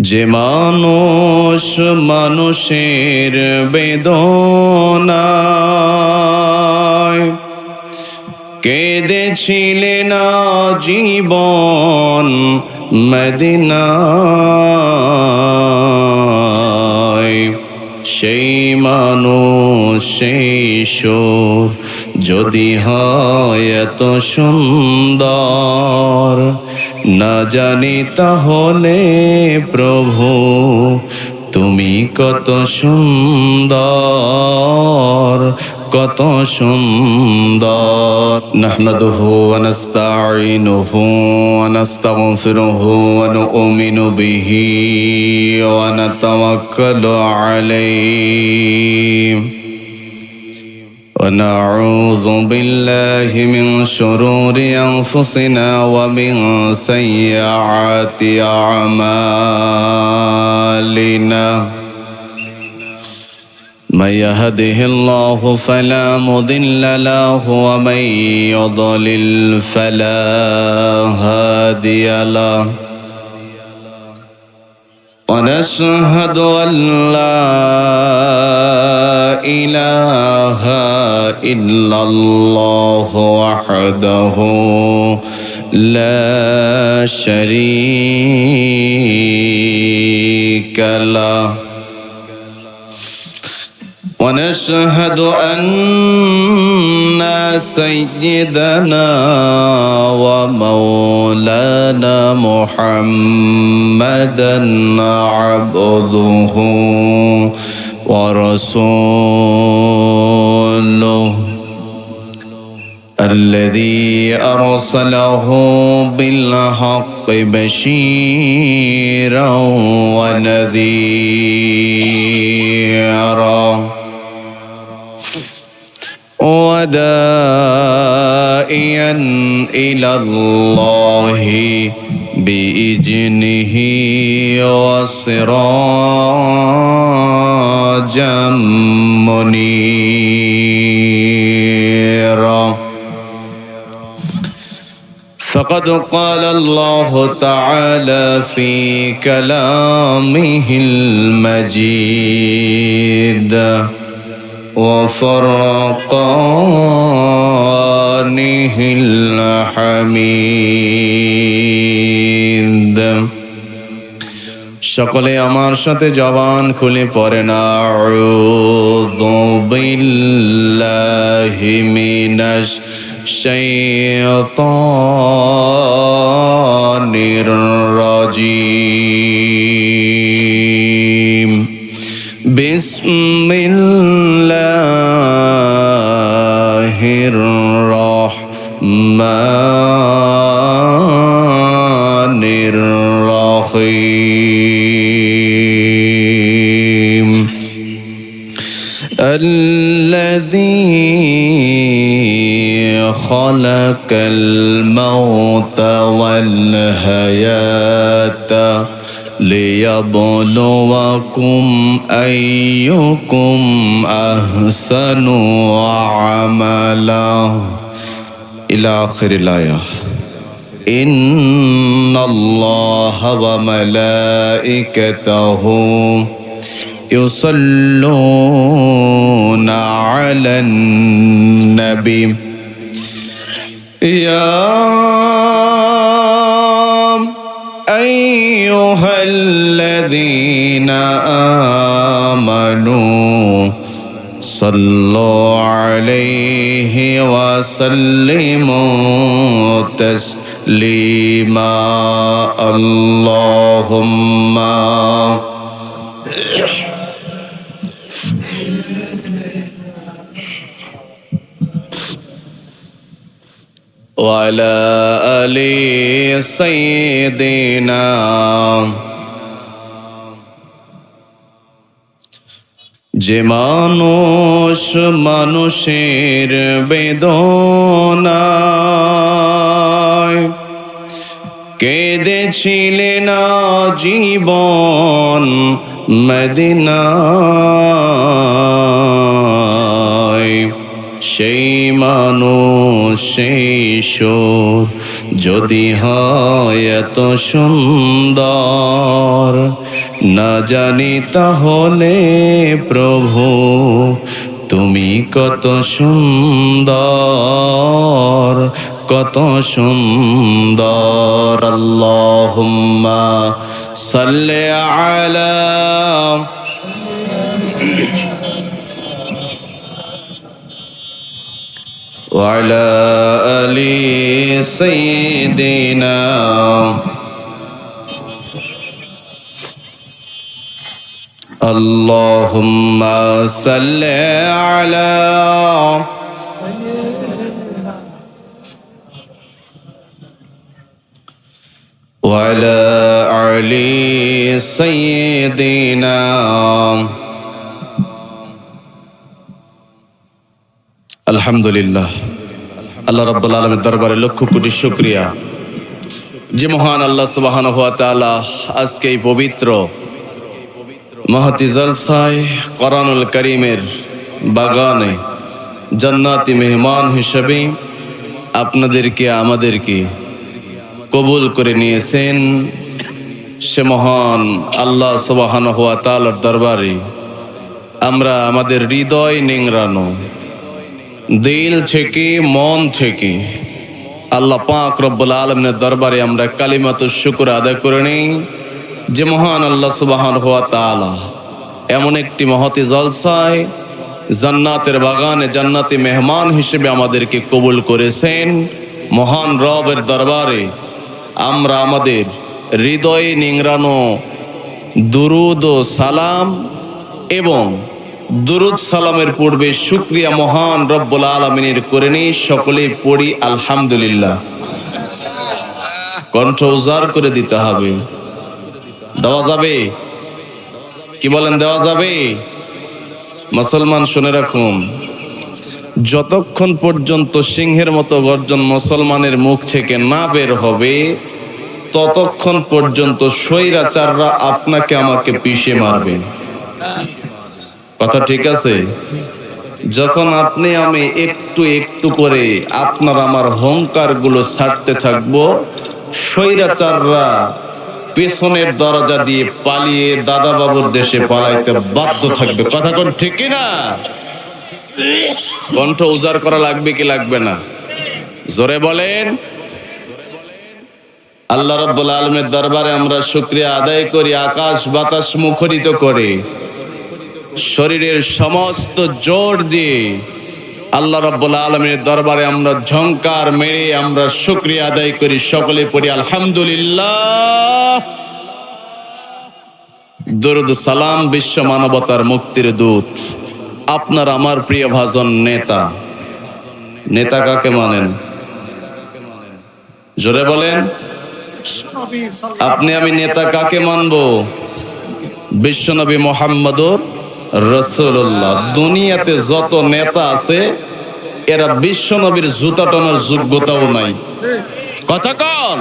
যে মানুষ মানুষের বেদনায় কেঁদেছিলেন জীবন মদিনায়, সেই মানুষ সেই সুর যদি হয় এত সুন্দর, না জানি তাহলে প্রভু তুমি কত সুন্দর, কত সুন্দর। নাহমাদুহু ওয়া নাস্তাঈনুহু ওয়া নাস্তাগফিরুহু ওয়া নু'মিনু বিহি ওয়া নাতাওয়াক্কালু আলাইহি ونعوذ بالله من شرور أنفسنا ومن سيئات أعمالنا. من يهده الله فلا مضل له ومن يضلل فلا هادي له. ونشهد أن لا إله إلا الله وحده لا شريك له. ونشهد أن سيدنا ومولانا محمدا عبده ورسوله الذي أرسله بالحق بشيرا ونذيرا وداعيا إلى الله بإذنه وسراجا منيرا. فقد قال الله تعالى في كلامه المجيد وفرقانه الحميد. সকলে আমার সাথে জবান খুলে পড়েন আউযু বিল্লাহি মিনাশ শাইতানির রাজীম. বিসমিল্লাহির রহমানির রহিম. الذي خلق الموت والحياة ليبلوكم أيكم أحسن عملا إلى آخر الآية. إن الله وملائكته يصلون على النبي يا أيها الذين آمنوا صلوا عليه وسلموا تسليما. اللهم وعلى آل سيدنا যে মানুষ মানুষের বেদনায় কেঁদেছিলেন জীবন মদিনায়, সেই মানুষ সেই সুর যদি হয় এত সুন্দর, না জানি তাহলে প্রভু তুমি কত সুন্দর, কত সুন্দর। আল্লাহুম্মা সাল্লি আলা وعلى آل سيدنا اللهم صل على وعلى آل سيدنا আলহামদুলিল্লাহ। আল্লাহ রাব্বুল আলামিনের দরবারে লক্ষ কোটি শুকরিয়া যে মহান আল্লাহ সুবহানাহু ওয়া তাআলা আজকে এই পবিত্র মহতি জলসায় কোরআনুল কারীমের বাগানে জান্নাতি মেহমান হিসেবে আপনাদেরকে আমাদেরকে কবুল করে নিয়েছেন। সে মহান আল্লাহ সুবহানাহু ওয়া তাআলার দরবারে আমরা আমাদের হৃদয় নিংড়ানো দিল থেকে মন থেকে আল্লাহ পাক রব্বুল আলামিনের দরবারে আমরা কালিমাতুশ শুকর আদায় করে নেই যে মহান আল্লাহ সুবহানাহু ওয়া তাআলা এমন একটি মহতি জলসায় জান্নাতের বাগানে জান্নাতি মেহমান হিসেবে আমাদেরকে কবুল করেছেন। মহান রবের দরবারে আমরা আমাদের হৃদয়ে নিংড়ানো দুরুদ ও সালাম এবং দুরুদ সালামের পূর্বে শুকরিয়া মহান রব্বুল আলামিনের করে নেই। সকলেই পড়ি আলহামদুলিল্লাহ। কণ্ঠ উজাড় করে দিতে হবে। দেওয়া যাবে? কি বলেন, দেওয়া যাবে? মুসলমান শুনে রাখুন, যতক্ষণ পর্যন্ত সিংহের মতো গর্জন মুসলমানের মুখ থেকে না বের হবে ততক্ষণ পর্যন্ত স্বৈরাচাররা আপনাকে আমাকে পিষে মারবে। কথা ঠিক আছে? যখন আপনি আমি একটু একটু করে আপনার আমার অহংকার গুলো ছাড়তে থাকবো, স্বৈরাচাররা পেছনের দরজা দিয়ে পালিয়ে দাদা বাবুর দেশে পালাইতে বাধ্য থাকবে। কথা কোন ঠিক না? কণ্ঠ উজাড় করা লাগবে কি লাগবে না? জোরে বলেন। আল্লাহ রাব্বুল আলামিনের দরবারে আমরা শুকরিয়া আদায় করি আকাশ বাতাস মুখরিত করে, শরীরের সমস্ত জোর দিয়ে আল্লাহ রাব্বুল আলামিনের দরবারে আমরা ঝংকার মেরে আমরা শুকরিয়া আদায় করি। সকলে পড়ি আলহামদুলিল্লাহ। দরুদ সালাম বিশ্ব মানবতার মুক্তির দূত আপনার আমার প্রিয় ভাজন নেতা। নেতা কাকে মানেন? জোরে বলেন। আপনি আমি নেতা কাকে মানবো? বিশ্বনবী মুহাম্মদুর রাসূলুল্লাহ। দুনিয়াতে যত নেতা আছে এরা বিশ্বনবীর জুতা টানার যোগ্যতাও নাই। কথা কন,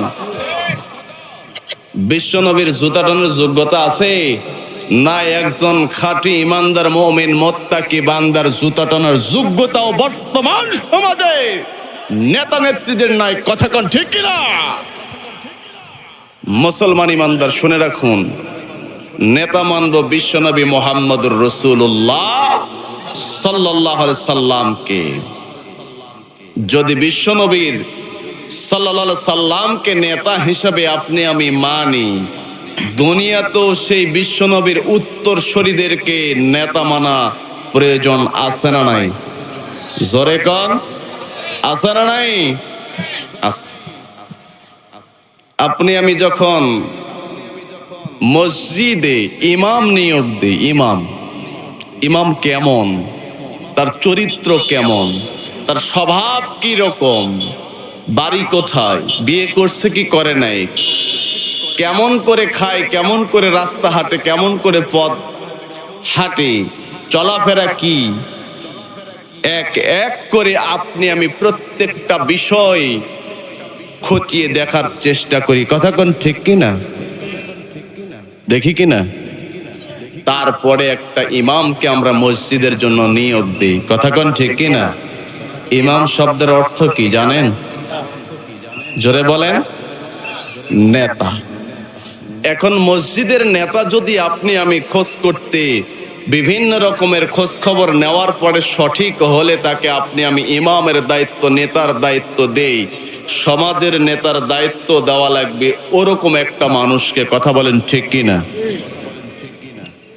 বিশ্বনবীর জুতা টানার যোগ্যতা আছে না? একজন খাঁটি ইমানদার মুমিন মুত্তাকি বান্দার জুতা টানার যোগ্যতাও বর্তমান সমাজে নেতা নেত্রীদের নাই। কথা কন ঠিক কিনা? মুসলমান ইমানদার শুনে রাখুন, নেতা মানব বিশ্বনবী মুহাম্মদুর রাসূলুল্লাহ সাল্লাল্লাহু আলাইহি সাল্লামকে। যদি বিশ্বনবীর সাল্লাল্লাহু আলাইহি সাল্লামকে নেতা হিসেবে আপনি আমি মানি, দুনিয়াতেও সেই বিশ্বনবীর উত্তরসূরিদেরকে নেতা মানা প্রয়োজন আছে না নাই? জোরে কন, আছে না নাই? আছে। আপনি আমি যখন মসজিদে ইমাম নিয়োগ দেই, ইমাম কেমন, তার চরিত্র কেমন, তার স্বভাব কি রকম, বাড়ি কোথায়, বিয়ে করছে কি করে নাই, কেমন করে খায়, কেমন করে রাস্তা হাঁটে, কেমন করে পথ হাঁটে, চলাফেরা কি, এক এক করে আপনি আমি প্রত্যেকটা বিষয় খতিয়ে দেখার চেষ্টা করি। কথা কোন ঠিক কিনা? দেখি কিনা? তারপরে একটা ইমামকে আমরা মসজিদের জন্য নিয়োগ দিই। কথা কোন ঠিক কিনা? ইমাম শব্দের অর্থ কি জানেন? জোরে বলেন, নেতা। এখন মসজিদের নেতা যদি আপনি আমি খোঁজ করতে বিভিন্ন রকমের খোঁজ খবর নেওয়ার পরে সঠিক হলে তাকে আপনি আমি ইমামের দায়িত্ব, নেতার দায়িত্ব দেই, সমাজের নেতার দায়িত্ব দেওয়া লাগবে ওরকম একটা মানুষকে। কথা বলেন ঠিক কিনা?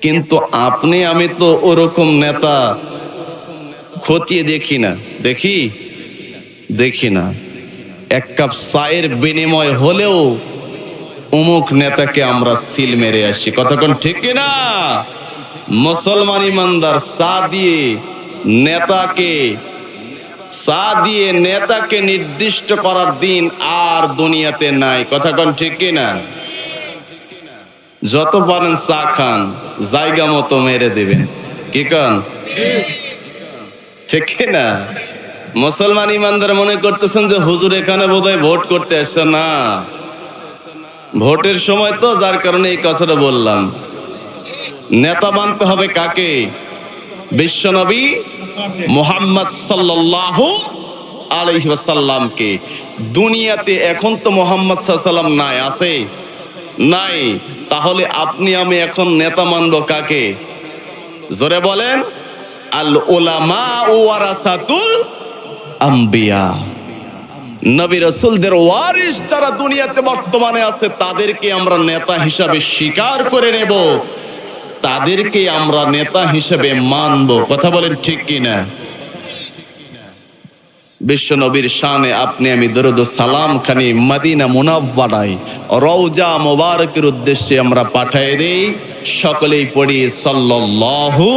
কিন্তু আপনি আমি তো ওরকম নেতা খতিয়ে দেখি না। দেখি না। এক কাপ চায়ের বিনিময় হলেও অমুক নেতাকে আমরা সিল মেরে আসি। কথা কোন ঠিক কিনা? মুসলমান ইমানদার চা দিয়ে নেতাকে নির্দিষ্ট করার দিন আর দুনিয়াতে নাই। কথা কোন ঠিক কিনা? যত পারেন চা খান, জায়গা মতো মেরে দেবেন। কি কান? ঠিক কিনা? মুসলমান ইমানদার মনে করতেছেন যে হুজুর এখানে বোধহয় ভোট করতে আসছে। না, ভোটের সময় তো, যার কারণে এই কথাটা বললাম। নেতা মানতে হবে কাকে? বিশ্বনবী মুহাম্মদ সাল্লাল্লাহু আলাইহি ওয়াসাল্লামকে। দুনিয়াতে এখন তো মুহাম্মদ সাল্লাল্লাহু আলাইহি ওয়াসাল্লাম নাই, আছে? নাই। তাহলে আপনি আমি এখন নেতা মানব কাকে? জোরে বলেন। আল উলামা ওয়ারাসাতুল আম্বিয়া। নবী রাসূলদের ওয়ারিস যারা দুনিয়াতে বর্তমানে আছে তাদেরকে আমরা নেতা হিসাবে স্বীকার করে নেব, তাদেরকে আমরা নেতা হিসেবে মানব। কথা বলেন ঠিক কিনা? বিশ্ব নবীর শানে আপনি আমি দরুদ ও সালাম খানি মদিনা মুনাওয়ারায় রওজা মোবারকের উদ্দেশ্যে আমরা পাঠিয়ে দেই। সকলেই পড়ি সাল্লাল্লাহু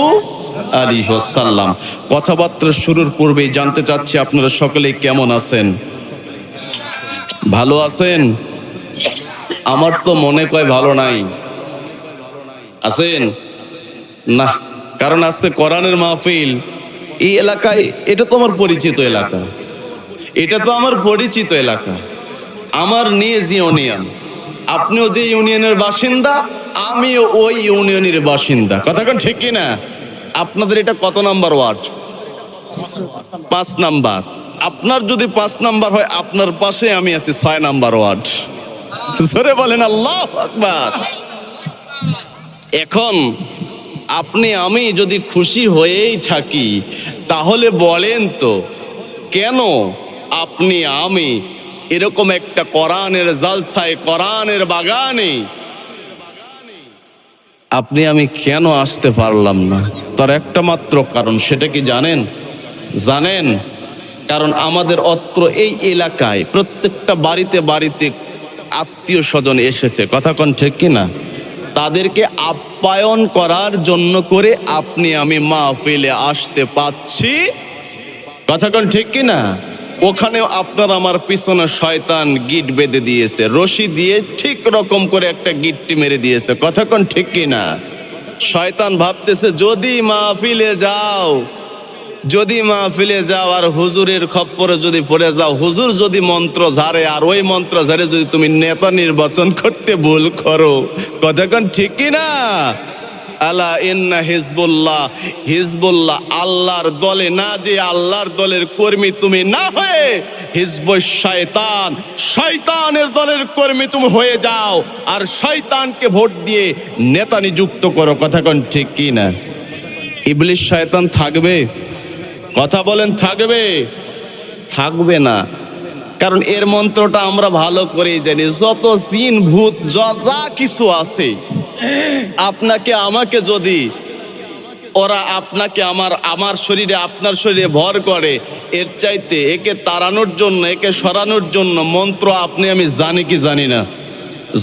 আলাইহি ওয়াসাল্লাম। কথাবার্তা শুরুর পূর্বেই জানতে চাচ্ছি আপনারা সকলেই কেমন আছেন? ভালো আছেন? আমার তো মনে কয় ভালো নাই। আছেন না? কারণ আজকে কোরআনের মাহফিল এই এলাকায়, এটা তো আমার পরিচিত এলাকা, আমার নিজ ইউনিয়ন। আপনিও যে ইউনিয়নের বাসিন্দা, আমিও ওই ইউনিয়নের বাসিন্দা। কথা কোন ঠিক কিনা? আপনাদের এটা কত নাম্বার ওয়ার্ড? 5 নাম্বার। আপনার যদি 5 নাম্বার হয়, আপনার পাশে আমি আছি 6 নাম্বার ওয়ার্ড। জোরে বলেন আল্লাহু আকবার। এখন আপনি আমি যদি খুশি হয়েই থাকি, তাহলে বলেন তো কেন আপনি আমি এরকম একটা কোরআনের জালসায়, কোরআনের বাগানে আপনি আমি কেন আসতে পারলাম না? তার একটা মাত্র কারণ, সেটা কি জানেন? কারণ আমাদের অত্র এই এলাকায় প্রত্যেকটা বাড়িতে বাড়িতে আত্মীয় স্বজন এসেছে। কথা কোন ঠিক কিনা? তাদেরকে আপ্যায়ন করার জন্য করে আপনি আমি মাহফিলে আসতে পাচ্ছি। কথা কোন ঠিক কিনা? ওখানেও আপনার আমার পিছনে শয়তান গিট বেঁধে দিয়েছে, রশি দিয়ে ঠিক রকম করে একটা গিটটি মেরে দিয়েছে। কথা কোন ঠিক কিনা? শয়তান ভাবতেছে যদি মাহফিলে যাও আর হুজুরের খপ্পরে যদি পড়ে যাও, হুজুর যদি মন্ত্র ঝাড়ে আর ওই মন্ত্র ঝাড়ে যদি তুমি নেতা নির্বাচন করতে ভুল করো। কথা কোন ঠিক কিনা? আলা ইন্না হিজবুল্লাহ আল্লাহর দলে না, যে আল্লাহর দলের কর্মী তুমি না হয়ে হিজবুশ শয়তানের দলের কর্মী তুমি হয়ে যাও, আর শয়তানকে ভোট দিয়ে নেতা নিযুক্ত করো। কথা কোন ঠিক কিনা? ইবলিশ শয়তান থাকবে? কথা বলেন, থাকবে না। কারণ এর মন্ত্রটা আমরা ভালো করেই জানি। যত জিন ভূত যা কিছু আছে, আপনাকে আমাকে যদি ওরা আপনাকে আমার শরীরে আপনার শরীরে ভর করে, এর চাইতে একে তাড়ানোর জন্য, একে সরানোর জন্য মন্ত্র আপনি আমি জানি কি জানি না?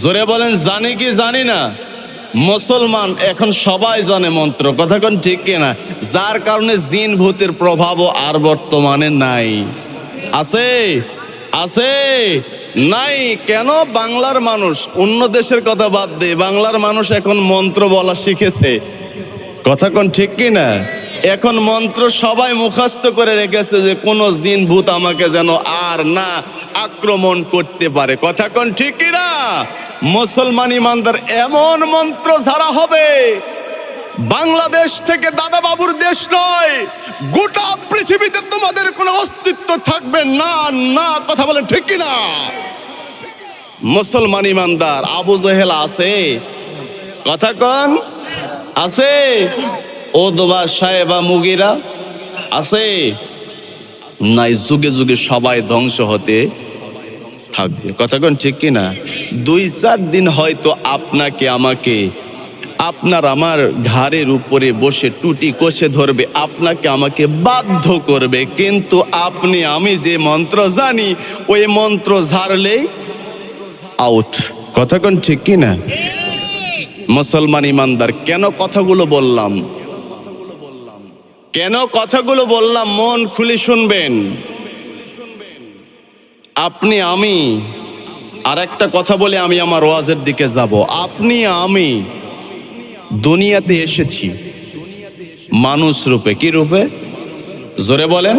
জোরে বলেন, জানি কি জানি না? মুসলমান এখন সবাই জানে মন্ত্র। কথা কোন ঠিক কিনা? যার কারণে জিন ভূতের প্রভাবও আর বর্তমানে নাই। আছে নাই? কেন? বাংলার মানুষ, অন্য দেশের কথা বাদ দে, বাংলার মানুষ এখন মন্ত্র বলা শিখেছে। কথা কোন ঠিক কিনা? এখন মন্ত্র সবাই মুখস্থ করে রেখেছে যে কোন জিন ভূত আমাকে যেন আর না আক্রমণ করতে পারে। কথা কোন ঠিক কিনা? মুসলমান ইমানদার এমন মন্ত্র ছাড়া হবে, বাংলাদেশ থেকে দাদা বাবুর দেশ নয়, গোটা পৃথিবীতে তোমাদের কোনো অস্তিত্ব থাকবে না। কথা বলেন ঠিক কিনা? মুসলমান ইমানদার আবু জেহেল আছে? কথা কন, আছে? ওদবা সাহেবা মুগিরা আছে? নাই, যুগে যুগে সবাই ধ্বংস হতে থাকবে। কথা কন ঠিক কিনা? 2-4 দিন হয়তো আপনাকে আমাকে আপনার আমার ঘাড়ের উপরে বসে টুটি কষে ধরবে, আপনাকে আমাকে বাধ্য করবে, কিন্তু আপনি আমি যে মন্ত্র জানি ওই মন্ত্র ঝাড়লেই আউট। কথা কন ঠিক কিনা? মুসলমান ইমানদার, কেন কথাগুলো বললাম? কেন কথাগুলো বললাম মন খুলে শুনবেন। আপনি আমি, আর একটা কথা বলে আমি আমার ওয়াজের দিকে যাব। আপনি আমি দুনিয়াতে এসেছি মানুষ রূপে। কি রূপে? জোরে বলেন।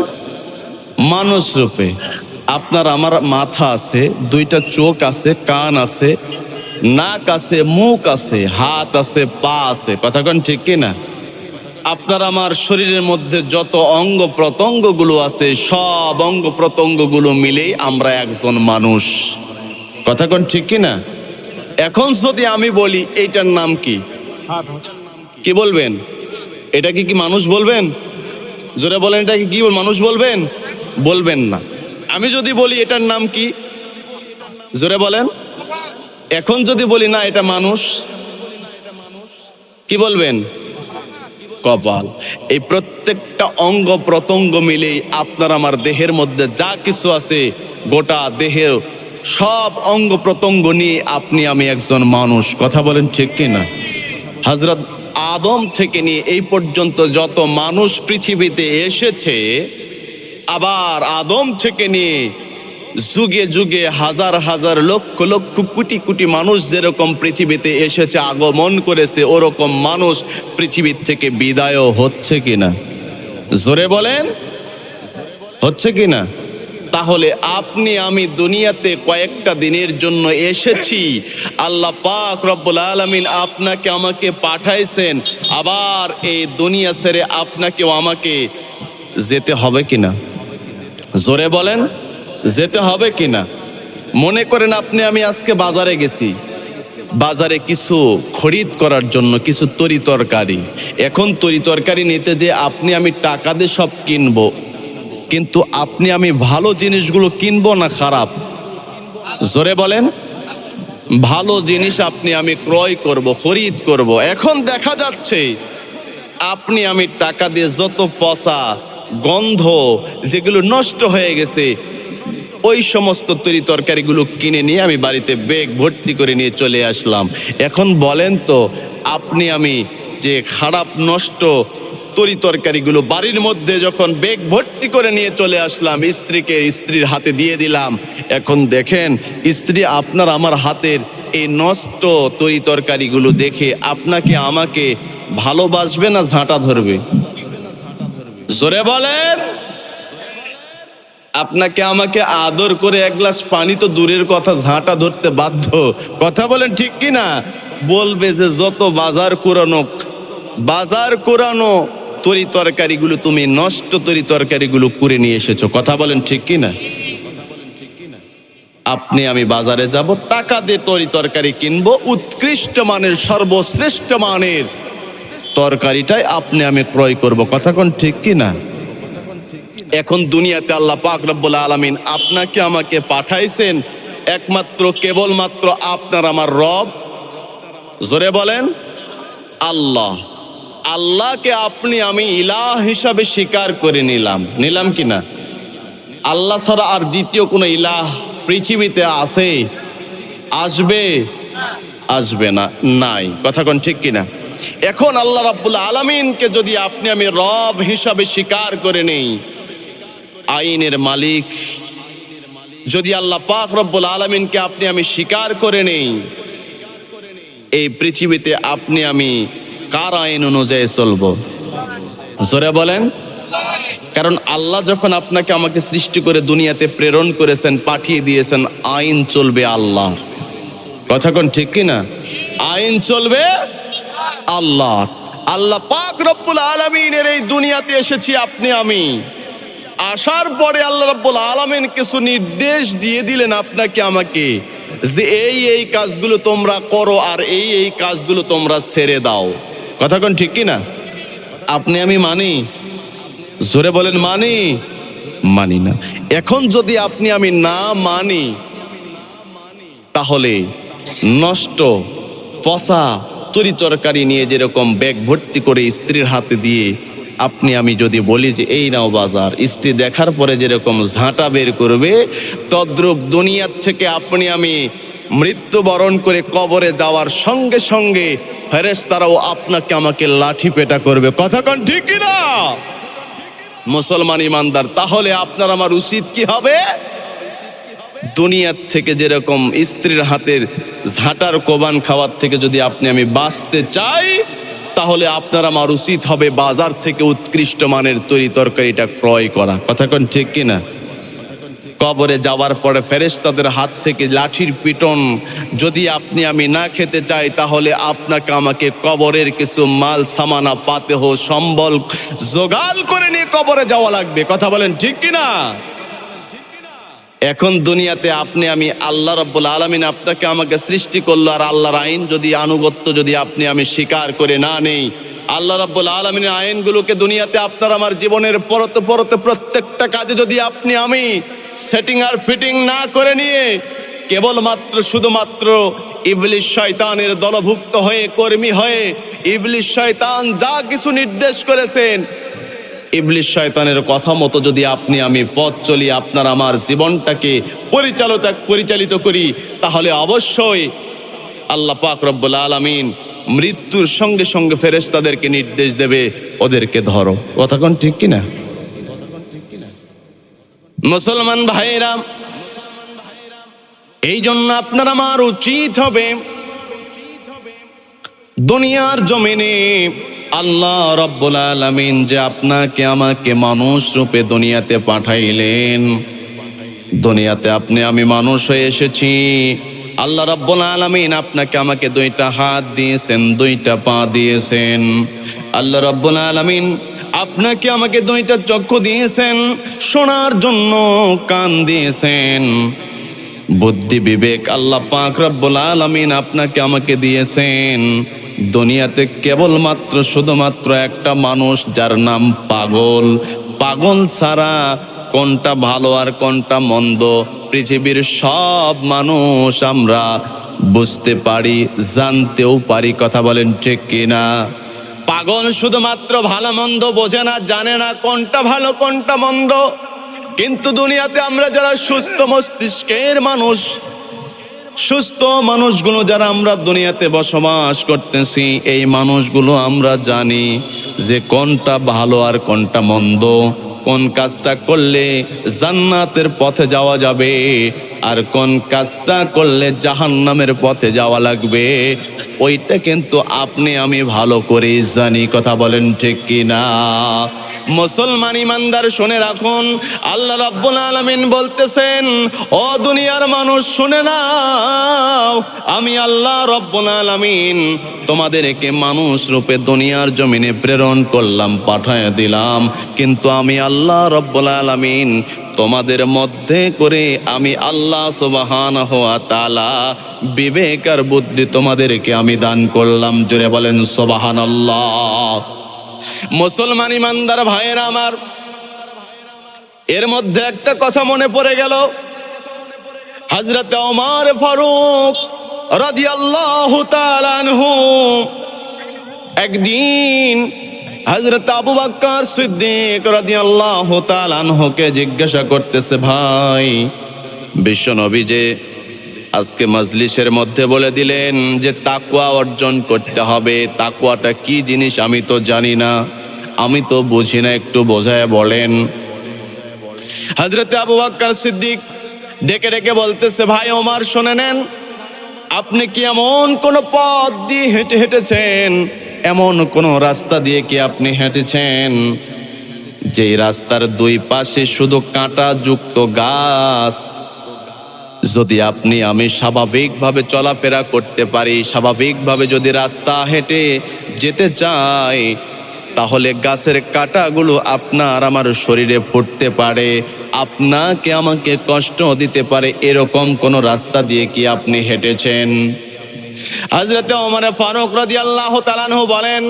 মানুষ রূপে। আপনার আমার মাথা আছে, 2টা চোখ আছে, কান আছে, নাক আছে, মুখ আছে, হাত আছে, পা আছে। কথা কন ঠিক কিনা? আপনার আমার শরীরের মধ্যে যত অঙ্গ প্রত্যঙ্গগুলো আছে সব অঙ্গ প্রত্যঙ্গগুলো মিলেই আমরা একজন মানুষ। কথা কন ঠিক কিনা? এখন যদি আমি বলি এইটার নাম কি, কি বলবেন? এটা কি মানুষ বলবেন? জোরে বলেন, এটা কি মানুষ বলবেন? বলবেন না। আমি যদি বলি এটার নাম কি, জোরে বলেন। এখন যদি বলি না এটা মানুষ, কি বলবেন? কপাল। এই প্রত্যেকটা অঙ্গ প্রত্যঙ্গ মিলেই আপনার আমার দেহের মধ্যে যা কিছু আছে, গোটা দেহের সব অঙ্গ প্রত্যঙ্গ নিয়ে আপনি আমি একজন মানুষ। কথা বলেন ঠিক কিনা? হযরত আদম থেকে নিয়ে এই পর্যন্ত যত মানুষ পৃথিবীতে এসেছে, আবার আদম থেকে নিয়ে যুগে যুগে হাজার হাজার লক্ষ লক্ষ কোটি কোটি মানুষ যেরকম পৃথিবীতে এসেছে, আগমন করেছে, ওরকম মানুষ পৃথিবীর থেকে বিদায়ও হচ্ছে কিনা? জোরে বলেন, হচ্ছে কিনা? তাহলে আপনি আমি দুনিয়াতে কয়েকটা দিনের জন্য এসেছি। আল্লাহ পাক রব্বুল আলামিন আপনাকে আমাকে পাঠাইছেন, আবার এই দুনিয়া ছেড়ে আপনাকেও আমাকে যেতে হবে কিনা? জোরে বলেন, যেতে হবে কিনা? মনে করেন আপনি আমি আজকে বাজারে গেছি, বাজারে কিছু খরিদ করার জন্য কিছু তরি তরকারি। এখন তরি তরকারি নিতে যে আপনি আমি টাকা দিয়ে সব কিনবো, কিন্তু আপনি আমি ভালো জিনিসগুলো কিনবো না খারাপ? জোরে বলেন। ভালো জিনিস আপনি আমি ক্রয় করব, খরিদ করব। এখন দেখা যাচ্ছে আপনি আমি টাকা দিয়ে যত পচা গন্ধ যেগুলো নষ্ট হয়ে গেছে ওই সমস্ত তরি তরকারিগুলো কিনে নিয়ে আমি বাড়িতে ব্যাগ ভর্তি করে নিয়ে চলে আসলাম। এখন বলেন তো, আপনি আমি যে খারাপ নষ্ট তরি তরকারিগুলো বাড়ির মধ্যে যখন ব্যাগ ভর্তি করে নিয়ে চলে আসলাম, স্ত্রীর হাতে দিয়ে দিলাম, এখন দেখেন স্ত্রী আপনার আমার হাতের এই নষ্ট তরি তরকারিগুলো দেখে আপনাকে আমাকে ভালোবাসবে না ঝাঁটা ধরবে? জোরে বলেন। আপনাকে আমাকে আদর করে এক গ্লাস পানি তো দূরের কথা, ঝাঁটা ধরতে বাধ্য। কথা বলেন ঠিক কিনা? বলবে যে যত বাজার কোরানো তরি তরকারিগুলো তুমি নষ্ট তরি তরকারিগুলো করে নিয়ে এসেছো। কথা বলেন ঠিক কিনা? আপনি আমি বাজারে যাব, টাকা দিয়ে তরি তরকারি কিনবো, উৎকৃষ্ট মানের সর্বশ্রেষ্ঠ মানের তরকারিটাই আপনি আমি ক্রয় করব। কথা কোন ঠিক কিনা? এখন দুনিয়াতে আল্লাহ পাক রব্বুল আলামিন আপনাকে আমাকে পাঠাইছেন একমাত্র কেবলমাত্র আপনার আমার রব। জোরে বলেন আল্লাহ। আল্লাহকে আপনি আমি ইলাহ হিসাবে স্বীকার করে নিলাম কিনা? আল্লাহ ছাড়া আর দ্বিতীয় কোনো ইলাহ পৃথিবীতে আছে? আসবে না, নাই। কথা কোন ঠিক কিনা? এখন আল্লাহ রাব্বুল আলামিনকে যদি আপনি আমি রব হিসাবে স্বীকার করে নেই, আইনের মালিক যদি আল্লাহ পাক রব্বুল আলামিনকে আপনি আমি স্বীকার করে নেই, এই পৃথিবীতে আপনি আমি কার আইন অনুযায়ী চলবো? জোরে বলেন। কারণ আল্লাহ যখন আপনাকে আমাকে সৃষ্টি করে দুনিয়াতে প্রেরণ করেছেন, পাঠিয়ে দিয়েছেন, আইন চলবে আল্লাহ। কথা কোন ঠিক কিনা? আইন চলবে আল্লাহ। আল্লাহ পাক রব্বুল আলামিনের এই দুনিয়াতে এসেছি আপনি আমি। আসার পরে আল্লাহ রাব্বুল আলামিন কিছু নির্দেশ দিয়ে দিলেন আপনাকে আমাকে, যে এই এই কাজগুলো তোমরা করো আর এই এই কাজগুলো তোমরা ছেড়ে দাও। কথা কোন ঠিক কি না? আপনি আমি মানি? জোরে বলেন মানি? মানি না। এখন যদি আপনি আমি না মানি, তাহলে নষ্ট পচা তরি তরকারি নিয়ে যেরকম ব্যাগ ভর্তি করে স্ত্রীর হাতে দিয়ে আপনি আমি যদি বলি যে এই নাও বাজার, স্ত্রী দেখার পরে যেরকম ঝাঁটা বের করবে, তদ্রূপ দুনিয়ার থেকে আপনি আমি মৃত্যুবরণ করে কবরে যাওয়ার সঙ্গে সঙ্গে ফেরেশতারাও আপনাকে আমাকে লাঠি পেটা করবে। কথা কোন ঠিক কি না? মুসলমান ইমানদার, তাহলে আপনার আমার উচিত কি হবে? দুনিয়ার থেকে যেরকম স্ত্রীর হাতের ঝাঁটার কোবান খাওয়ার থেকে যদি আপনি আমি বাঁচতে চাই, তাহলে আপনার আমার উচিত হবে বাজার থেকে উৎকৃষ্ট মানের তরি তরকারিটা ক্রয় করা। কথা কোন ঠিক কিনা? কবরে যাওয়ার পরে ফেরেশতাদের হাত থেকে লাঠির পিটন যদি আপনি আমি না খেতে চাই, তাহলে আপনাকে আমাকে কবরের কিছু মাল সামানা পাতেহ সম্বল জোগাড় করে নিয়ে কবরে যাওয়া লাগবে। কথা বলেন ঠিক কিনা? এখন দুনিয়াতে আপনি আমি আল্লাহ রাব্বুল আলামিন আপনাকে আমাকে সৃষ্টি করলো, আর আল্লাহর আইন যদি আনুগত্য যদি আপনি আমি স্বীকার করে না নেই, আল্লাহ রাব্বুল আলামিনের আইনগুলোকে দুনিয়াতে আপনার আমার জীবনের পরতে পরতে প্রত্যেকটা কাজে যদি আপনি আমি সেটিং আর ফিটিং না করে নিয়ে কেবলমাত্র শুধুমাত্র ইবলিস শয়তানের দলভুক্ত হয়ে কর্মী হয়ে ইবলিস শয়তান যা কিছু নির্দেশ করেছেন ইবলিস শয়তানের কথা মতো যদি আপনি আমি পথ চলি, আপনার আমার জীবনটাকে পরিচালিত করি, তাহলে অবশ্যই আল্লাহ পাক রব্বুল আলামিন মৃত্যুর সঙ্গে সঙ্গে ফেরেশতাদেরকে নির্দেশ দেবে ওদেরকে ধরো। কথা কোন ঠিক কিনা? মুসলমান ভাইরা, এই জন্য আপনার আমার উচিত হবে দুনিয়ার জমিনে আল্লাহ রাব্বুল আলামিন যে আপনাকে আমাকে মানুষ রূপে দুনিয়াতে পাঠাইলেন, দুনিয়াতে আপনি আমি মানুষ হয়ে এসেছি। আল্লাহ রাব্বুল আলামিন আপনাকে আমাকে দুইটা হাত দিয়েছেন, দুইটা পা দিয়েছেন। আল্লাহ রাব্বুল আলামিন আপনাকে আমাকে দুইটা চক্ষু দিয়েছেন, শোনার জন্য কান দিয়েছেন, বুদ্ধি বিবেক আল্লাহ পাক রব্বুল আলামিন আপনাকে আমাকে দিয়েছেন। দুনিয়াতে কেবলমাত্র শুধুমাত্র একটা মানুষ, যার নাম পাগল। পাগল ছাড়া কোনটা ভালো আর কোনটা মন্দ পৃথিবীর সব মানুষ আমরা বুঝতে পারি, জানতেও পারি। কথা বলেন ঠিক কিনা? পাগল শুধুমাত্র ভালো মন্দ বোঝে না, জানে না কোনটা ভালো কোনটা মন্দ। কিন্তু দুনিয়াতে আমরা যারা সুস্থ মস্তিষ্কের মানুষ, সুস্থ মানুষগুলো যারা আমরা দুনিয়াতে বসবাস করতেছি, এই মানুষগুলো আমরা জানি যে কোনটা ভালো আর কোনটা মন্দ, কোন কাজটা করলে জান্নাতের পথে যাওয়া যাবে আর কোন কাজটা করলে জাহান্নামের পথে যাওয়া লাগবে, ওইটা কিন্তু আপনি আমি ভালো করেই জানি। কথা বলেন ঠিক কিনা? মুসলমান ইমানদার শুনে রাখুন, আল্লাহ রাব্বুল আলামিন বলতেছেন, ও দুনিয়ার মানুষ শুনে নাও, আমি আল্লাহ রাব্বুল আলামিন তোমাদেরকে মানুষ রূপে দুনিয়ার জমিনে প্রেরণ করলাম, পাঠায় দিলাম। কিন্তু আমি আল্লাহ রাব্বুল আলামিন তোমাদের মধ্যে করে আমি আল্লাহ সুবহানাহু ওয়া তাআলা বিবেক আর বুদ্ধি তোমাদেরকে আমি দান করলাম। জোরে বলেন সুবহানাল্লাহ। মুসলমান ইমানদার ভাইয়েরা আমার, এর মধ্যে একটা কথা মনে পড়ে গেল। হযরত ওমর ফারুক রাদিয়াল্লাহু তাআলা আনহু একদিন হযরত আবু বকর সিদ্দিক রাদিয়াল্লাহু তাআলা আনহুকে জিজ্ঞাসা করতেছে, ভাই বিশ্বনবী যে আজকে মজলিসের মধ্যে বলে দিলেন যে তাকওয়া অর্জন করতে হবে, তাকওয়াটা কি জিনিস আমি তো জানি না, আমি তো বুঝি না, একটু বোঝায় বলেন। হযরত আবু বকর সিদ্দিক ডেকে ডেকে বলতেছে, ভাই ওমর শুনে নেন, আপনি কি এমন কোন পথ দিয়ে হেঁটেছেন, এমন কোন রাস্তা দিয়ে কি আপনি হেঁটেছেন যেই রাস্তার দুই পাশে শুধু কাঁটা যুক্ত গাছ? যদি আপনি আমি স্বাভাবিকভাবে চলাফেরা করতে পারি, স্বাভাবিকভাবে যদি রাস্তা হেঁটে যেতে চাই, তাহলে গাছের কাঁটাগুলো আপনার আমার শরীরে ফুটতে পারে, আপনাকে আমাকে কষ্ট দিতে পারে, এরকম কোন রাস্তা দিয়ে কি আপনি হেঁটেছেন? হযরত ওমর ফারুক রাদিয়াল্লাহু তাআলা আনহু বলেন,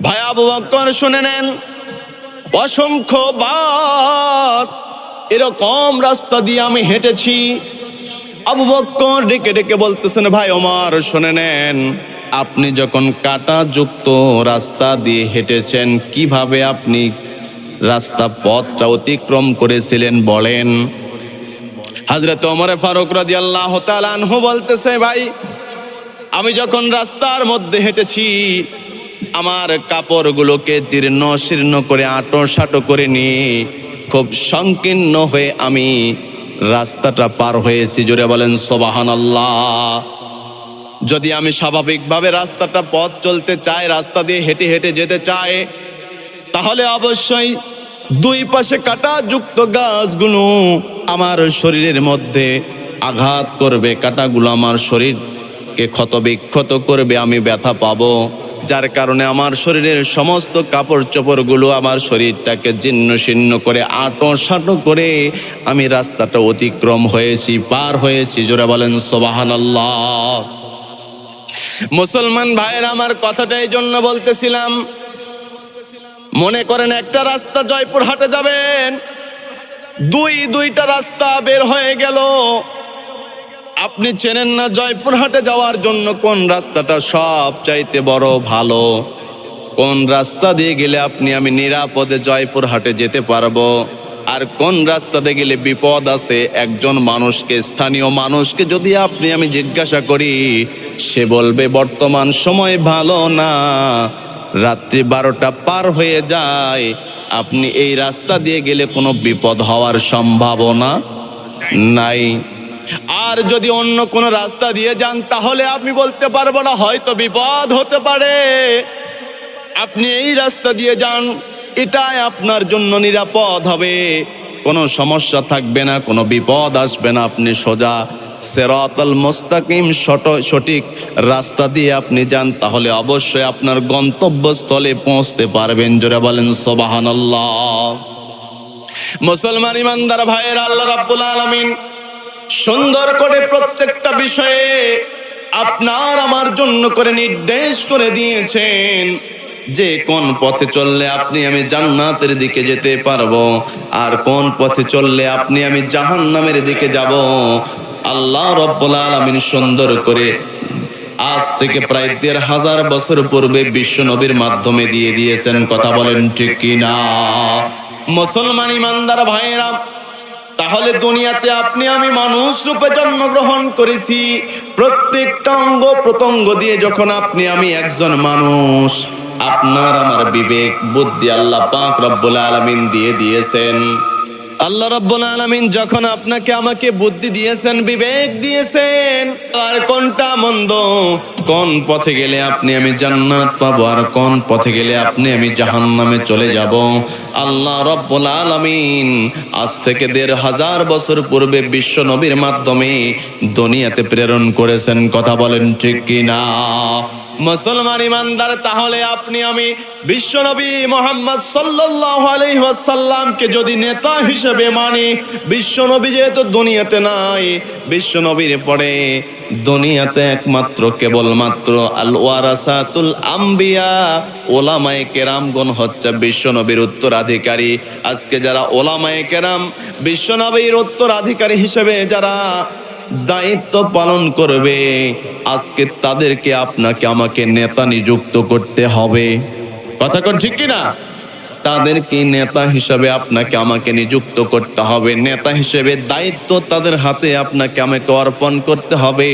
ভাই আবু বকর শুনে নেন, অসংখ্যবার এরকম রাস্তা দিয়ে আমি হেঁটেছি। আবু বকর ডেকে ডেকে বলতেছেন, ভাই ওমর শুনে নেন, আপনি যখন কাঁটাযুক্ত রাস্তা দিয়ে হেঁটেছেন, কিভাবে আপনি রাস্তা পথটা অতিক্রম করেছিলেন বলেন। হযরত ওমর ফারুক রাদিয়াল্লাহু তাআলা আনহু বলতেছে, ভাই আমি যখন রাস্তার মধ্যে হেঁটেছি, আমার কাপড়গুলোকে জীর্ণ শীর্ণ করে আঁটো সাঁটো করে নিয়ে খুব সংকীর্ণ হয়ে আমি রাস্তাটা পার হয়েছি। জোরে বলেন সুবহানাল্লাহ। যদি আমি স্বাভাবিকভাবে রাস্তাটা পথ চলতে চাই, রাস্তা দিয়ে হেঁটে হেঁটে যেতে চাই, তাহলে অবশ্যই দুই পাশে কাঁটাযুক্ত গাছগুলো আমার শরীরের মধ্যে আঘাত করবে, কাঁটাগুলো আমার শরীরকে ক্ষতবিক্ষত করবে, আমি ব্যথা পাবো, যার কারণে আমার শরীরের সমস্ত কাপড় চোপড়গুলো আমার শরীরটাকে জীর্ণ শীর্ণ করে আঁটো সাঁটো করে আমি রাস্তাটা অতিক্রম হয়েছি, পার হয়েছি। জোরে বলেন সুবহানাল্লাহ। মুসলমান ভাইয়ের আমার কথাটা এই জন্য বলতেছিলাম, মনে করেন একটা রাস্তা জয়পুরহাটে যাবেন, দুইটা রাস্তা বের হয়ে গেল, আপনি চেনেন না জয়পুরহাটে যাওয়ার জন্য কোন রাস্তাটা সব চাইতে বড় ভালো, কোন রাস্তা দিয়ে গেলে আপনি আমি নিরাপদে জয়পুরহাটে যেতে পারবো, আর কোন রাস্তাতে গেলে বিপদ আছে। একজন মানুষকে, স্থানীয় মানুষকে যদি আপনি আমি জিজ্ঞাসা করি, সে বলবে বর্তমান সময় ভালো না, রাত্রি 12টা পার হয়ে যায়, আপনি এই রাস্তা দিয়ে গেলে কোনো বিপদ হওয়ার সম্ভাবনা নাই। আর যদি অন্য কোনো রাস্তা দিয়ে যান, তাহলে আপনি বলতে পারবো না, হয়তো বিপদ হতে পারে। আপনি এই রাস্তা দিয়ে যান, এটাই আপনার জন্য নিরাপদ হবে, কোনো সমস্যা থাকবে না, কোনো বিপদ আসবে না। আপনি সোজা সিরাতাল মুস্তাকিম সঠিক রাস্তা দিয়ে আপনি যান, তাহলে অবশ্যই আপনার গন্তব্যস্থলে পৌঁছতে পারবেন। জোরে বলেন সুবহানাল্লাহ। মুসলমান ইমানদার ভাইয়েরা, আল্লাহ রাব্বুল আলামিন সুন্দর করে প্রত্যেকটা বিষয়ে আপনার আমার জন্য করে নির্দেশ করে দিয়েছেন যে কোন পথে চললে আপনি আমি জান্নাতের দিকে যেতে পারবো, আর কোন পথে চললে আপনি আমি জাহান্নামের দিকে যাব। আল্লাহ রাব্বুল আলামিন সুন্দর করে আজ থেকে প্রায় ১,৫০০ বছর পূর্বে বিশ্ব নবীর মাধ্যমে দিয়ে দিয়েছেন। কথা বলেন ঠিক কিনা? মুসলমান ইমানদার ভাইয়েরা, তাহলে দুনিয়াতে আপনি আমি মানুষ রূপে জন্মগ্রহণ করেছি, প্রত্যেকটা অঙ্গ প্রত্যঙ্গ দিয়ে যখন আপনি আমি একজন মানুষ, আপনার আমার বিবেক বুদ্ধি আল্লাহ পাক রব্বুল আলামিন দিয়ে দিয়েছেন। আল্লাহ রাব্বুল আলামিন যখন আপনাকে আমাকে বুদ্ধি দিয়েছেন, বিবেক দিয়েছেন, আর কোনটা মন্দ, কোন পথে গেলে আপনি আমি জান্নাত পাবো, আর কোন পথে গেলে আপনি আমি জাহান্নামে চলে যাব, আল্লাহ রাব্বুল আলামিন আজ থেকে ১,৫০০ বছর পূর্বে বিশ্ব নবীর মাধ্যমে দুনিয়াতে প্রেরণ করেছেন। কথা বলেন ঠিক কিনা? মুসলমান ইমানদার, তাহলে আপনি আমি বিশ্বনবী মুহাম্মদ সাল্লাল্লাহু আলাইহি ওয়াসাল্লামকে যদি নেতা হিসেবে মানি, বিশ্বনবী যেহেতু দুনিয়াতে নাই, বিশ্বনবীর পরে দুনিয়াতে একমাত্র কেবলমাত্র আল ওয়ারাসাতুল আম্বিয়া, ওলামায়ে কেরামগণ হচ্ছে বিশ্বনবীর উত্তরাধিকারী। আজকে যারা ওলামায়ে কেরাম বিশ্বনবীর উত্তরাধিকারী হিসেবে যারা দায়িত্ব পালন করবে, আজকে তাদেরকে আপনাকে আমাকে নেতা নিযুক্ত করতে হবে। কথা কোন ঠিক কিনা? তাদেরকে নেতা হিসেবে আপনাকে আমাকে নিযুক্ত করতে হবে, নেতা হিসেবে দায়িত্ব তাদের হাতে আপনাকে আমাকে অর্পণ করতে হবে।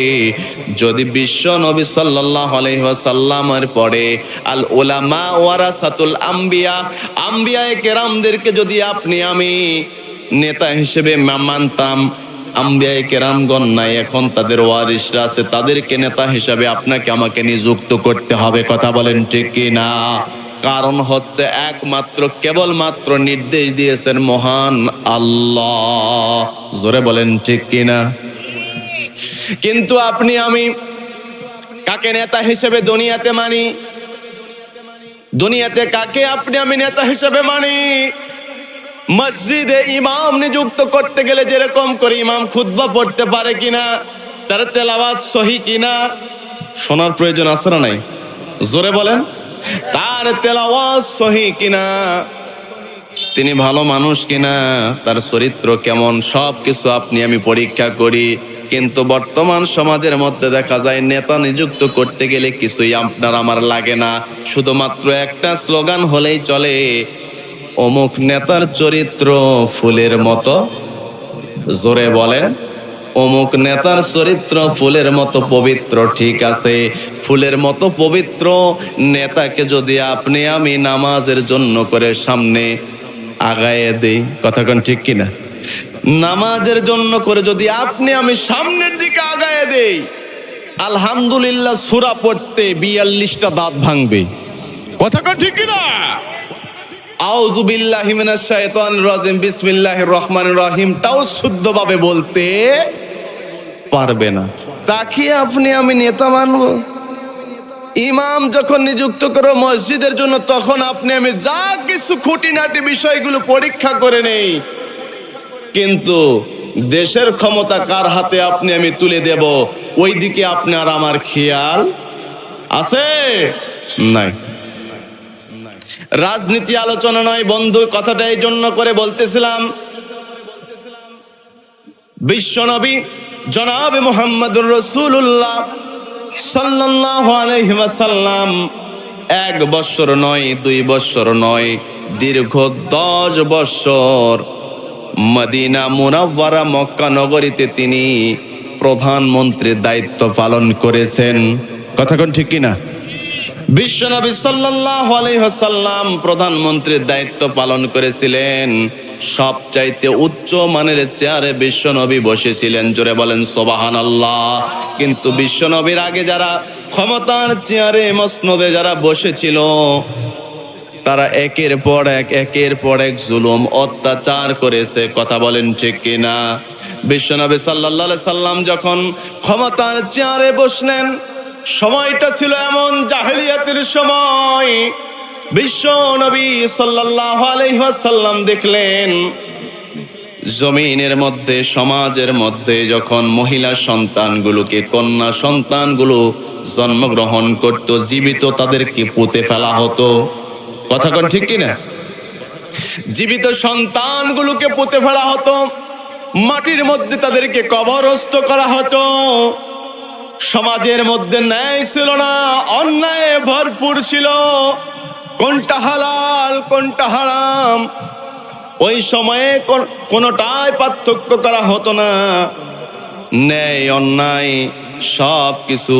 যদি বিশ্ব নবী সাল্লাল্লাহু আলাইহি ওয়াসাল্লামের পরে আল উলামা ওয়ারাসাতুল আম্বিয়া, আম্বিয়ায়ে কেরামদেরকে যদি আপনি আমি নেতা হিসেবে মানতাম, আম্বিয়ায়ে কেরামগণ নাই, এখন তাদের ওয়ারিসরা আছে, তাদেরকে নেতা হিসাবে আপনাকে আমাকে নিযুক্ত করতে হবে। কথা বলেন ঠিক কিনা? কারণ হচ্ছে একমাত্র কেবলমাত্র নির্দেশ দিয়েছেন মহান আল্লাহ। জোরে বলেন ঠিক কিনা? কিন্তু আপনি আমি কাকে নেতা হিসেবে দুনিয়াতে মানি? দুনিয়াতে কাকে আপনি আমি নেতা হিসেবে মানি? মসজিদে ইমাম নিযুক্ত করতে গেলে যেরকম করে ইমাম খুতবা পড়তে পারে কিনা, তার তেলাওয়াত সহি কিনা শোনার প্রয়োজন আছে না নাই? জোরে বলেন, তার তেলাওয়াত সহি কিনা, তিনি ভালো মানুষ কিনা, তার চরিত্র কেমন, সব কিছু আপনি আমি পরীক্ষা করি। কিন্তু বর্তমান সমাজের মধ্যে দেখা যায় নেতা নিযুক্ত করতে গেলে কিছুই আপনার আমার লাগে না, শুধুমাত্র একটা স্লোগান হলেই চলে, অমুক নেতার চরিত্র ফুলের মতো। জোরে বলেন, অমুক নেতার চরিত্র ফুলের মতো পবিত্র। ঠিক আছে, ফুলের মতো পবিত্র নেতাকে যদি আপনি আমি নামাজের জন্য করে সামনে আগায়ে দেই, কথা কোন ঠিক কিনা? নামাজের জন্য করে যদি আপনি আমি সামনের দিকে আগায়ে দেই, আলহামদুলিল্লাহ সূরা পড়তে 42টা দাঁত ভাঙবে, কথা কোন ঠিক কিনা? আউযু বিল্লাহি মিনাশ শাইতানির রাজিম বিসমিল্লাহির রহমানির রহিম টাও শুদ্ধভাবে বলতে পারবে না। তাকে আপনি আমি নেতা মানব? ইমাম যখন নিযুক্ত করো মসজিদের জন্য, তখন আপনি আমি যা কিছু খুঁটিনাটি বিষয়গুলো পরীক্ষা করে নেই, কিন্তু দেশের ক্ষমতা কার হাতে আপনি আমি তুলে দেব, ওই দিকে আপনার আমার খেয়াল আছে নাই? রাজনীতি আলোচনা নয় বন্ধু, কথাটা এই জন্য করে বলতেছিলাম, বিশ্বনবী জনাবে মুহাম্মদুর রাসূলুল্লাহ সাল্লাল্লাহু আলাইহি ওয়াসাল্লাম 1 বছর নয়, 2 বছর নয়, দীর্ঘ 10 বছর মদিনা মুনাওয়ারা মক্কা নগরীতে তিনি প্রধানমন্ত্রীর দায়িত্ব পালন করেছেন, কথা কোন ঠিক কিনা? বিশ্বনবী সাল্লাল্লাহু আলাইহি ওয়াসাল্লাম প্রধানমন্ত্রীর দায়িত্ব পালন করেছিলেন। সবচাইতে উচ্চ মানের চেয়ারে বিশ্বনবী বসেছিলেন, জোরে বলেন সুবহানাল্লাহ। কিন্তু বিশ্বনবীর আগে যারা ক্ষমতার চেয়ারে মসনদে যারা বসেছিল, তারা একের পর এক জুলুম অত্যাচার করেছে, কথা বলেন ঠিক কিনা? বিশ্বনবী সাল্লাল্লাহু আলাইহি সাল্লাম যখন ক্ষমতার চেয়ারে বসলেন, সময়টা ছিল এমন জাহেলিয়াতের সময়। বিশ্বনবী সাল্লাল্লাহু আলাইহি ওয়াসাল্লাম দেখলেন জমিনের মধ্যে, সমাজের মধ্যে যখন মহিলা সন্তানগুলোকে, কন্যা সন্তানগুলো জন্মগ্রহণ করত, জীবিত তাদেরকে পুঁতে ফেলা হতো, কথা কোন ঠিক কিনা? জীবিত সন্তানগুলোকে পুঁতে ফেলা হতো, মাটির মধ্যে তাদেরকে কবরস্থ করা হতো। সমাজের মধ্যে ন্যায় ছিল না, অন্যায় ভরপুর ছিল, কোনটা হালাল কোনটা হারাম ওই সময়ে কোনোটাই পার্থক্য করা হতো না। ন্যায় অন্যায় সব কিছু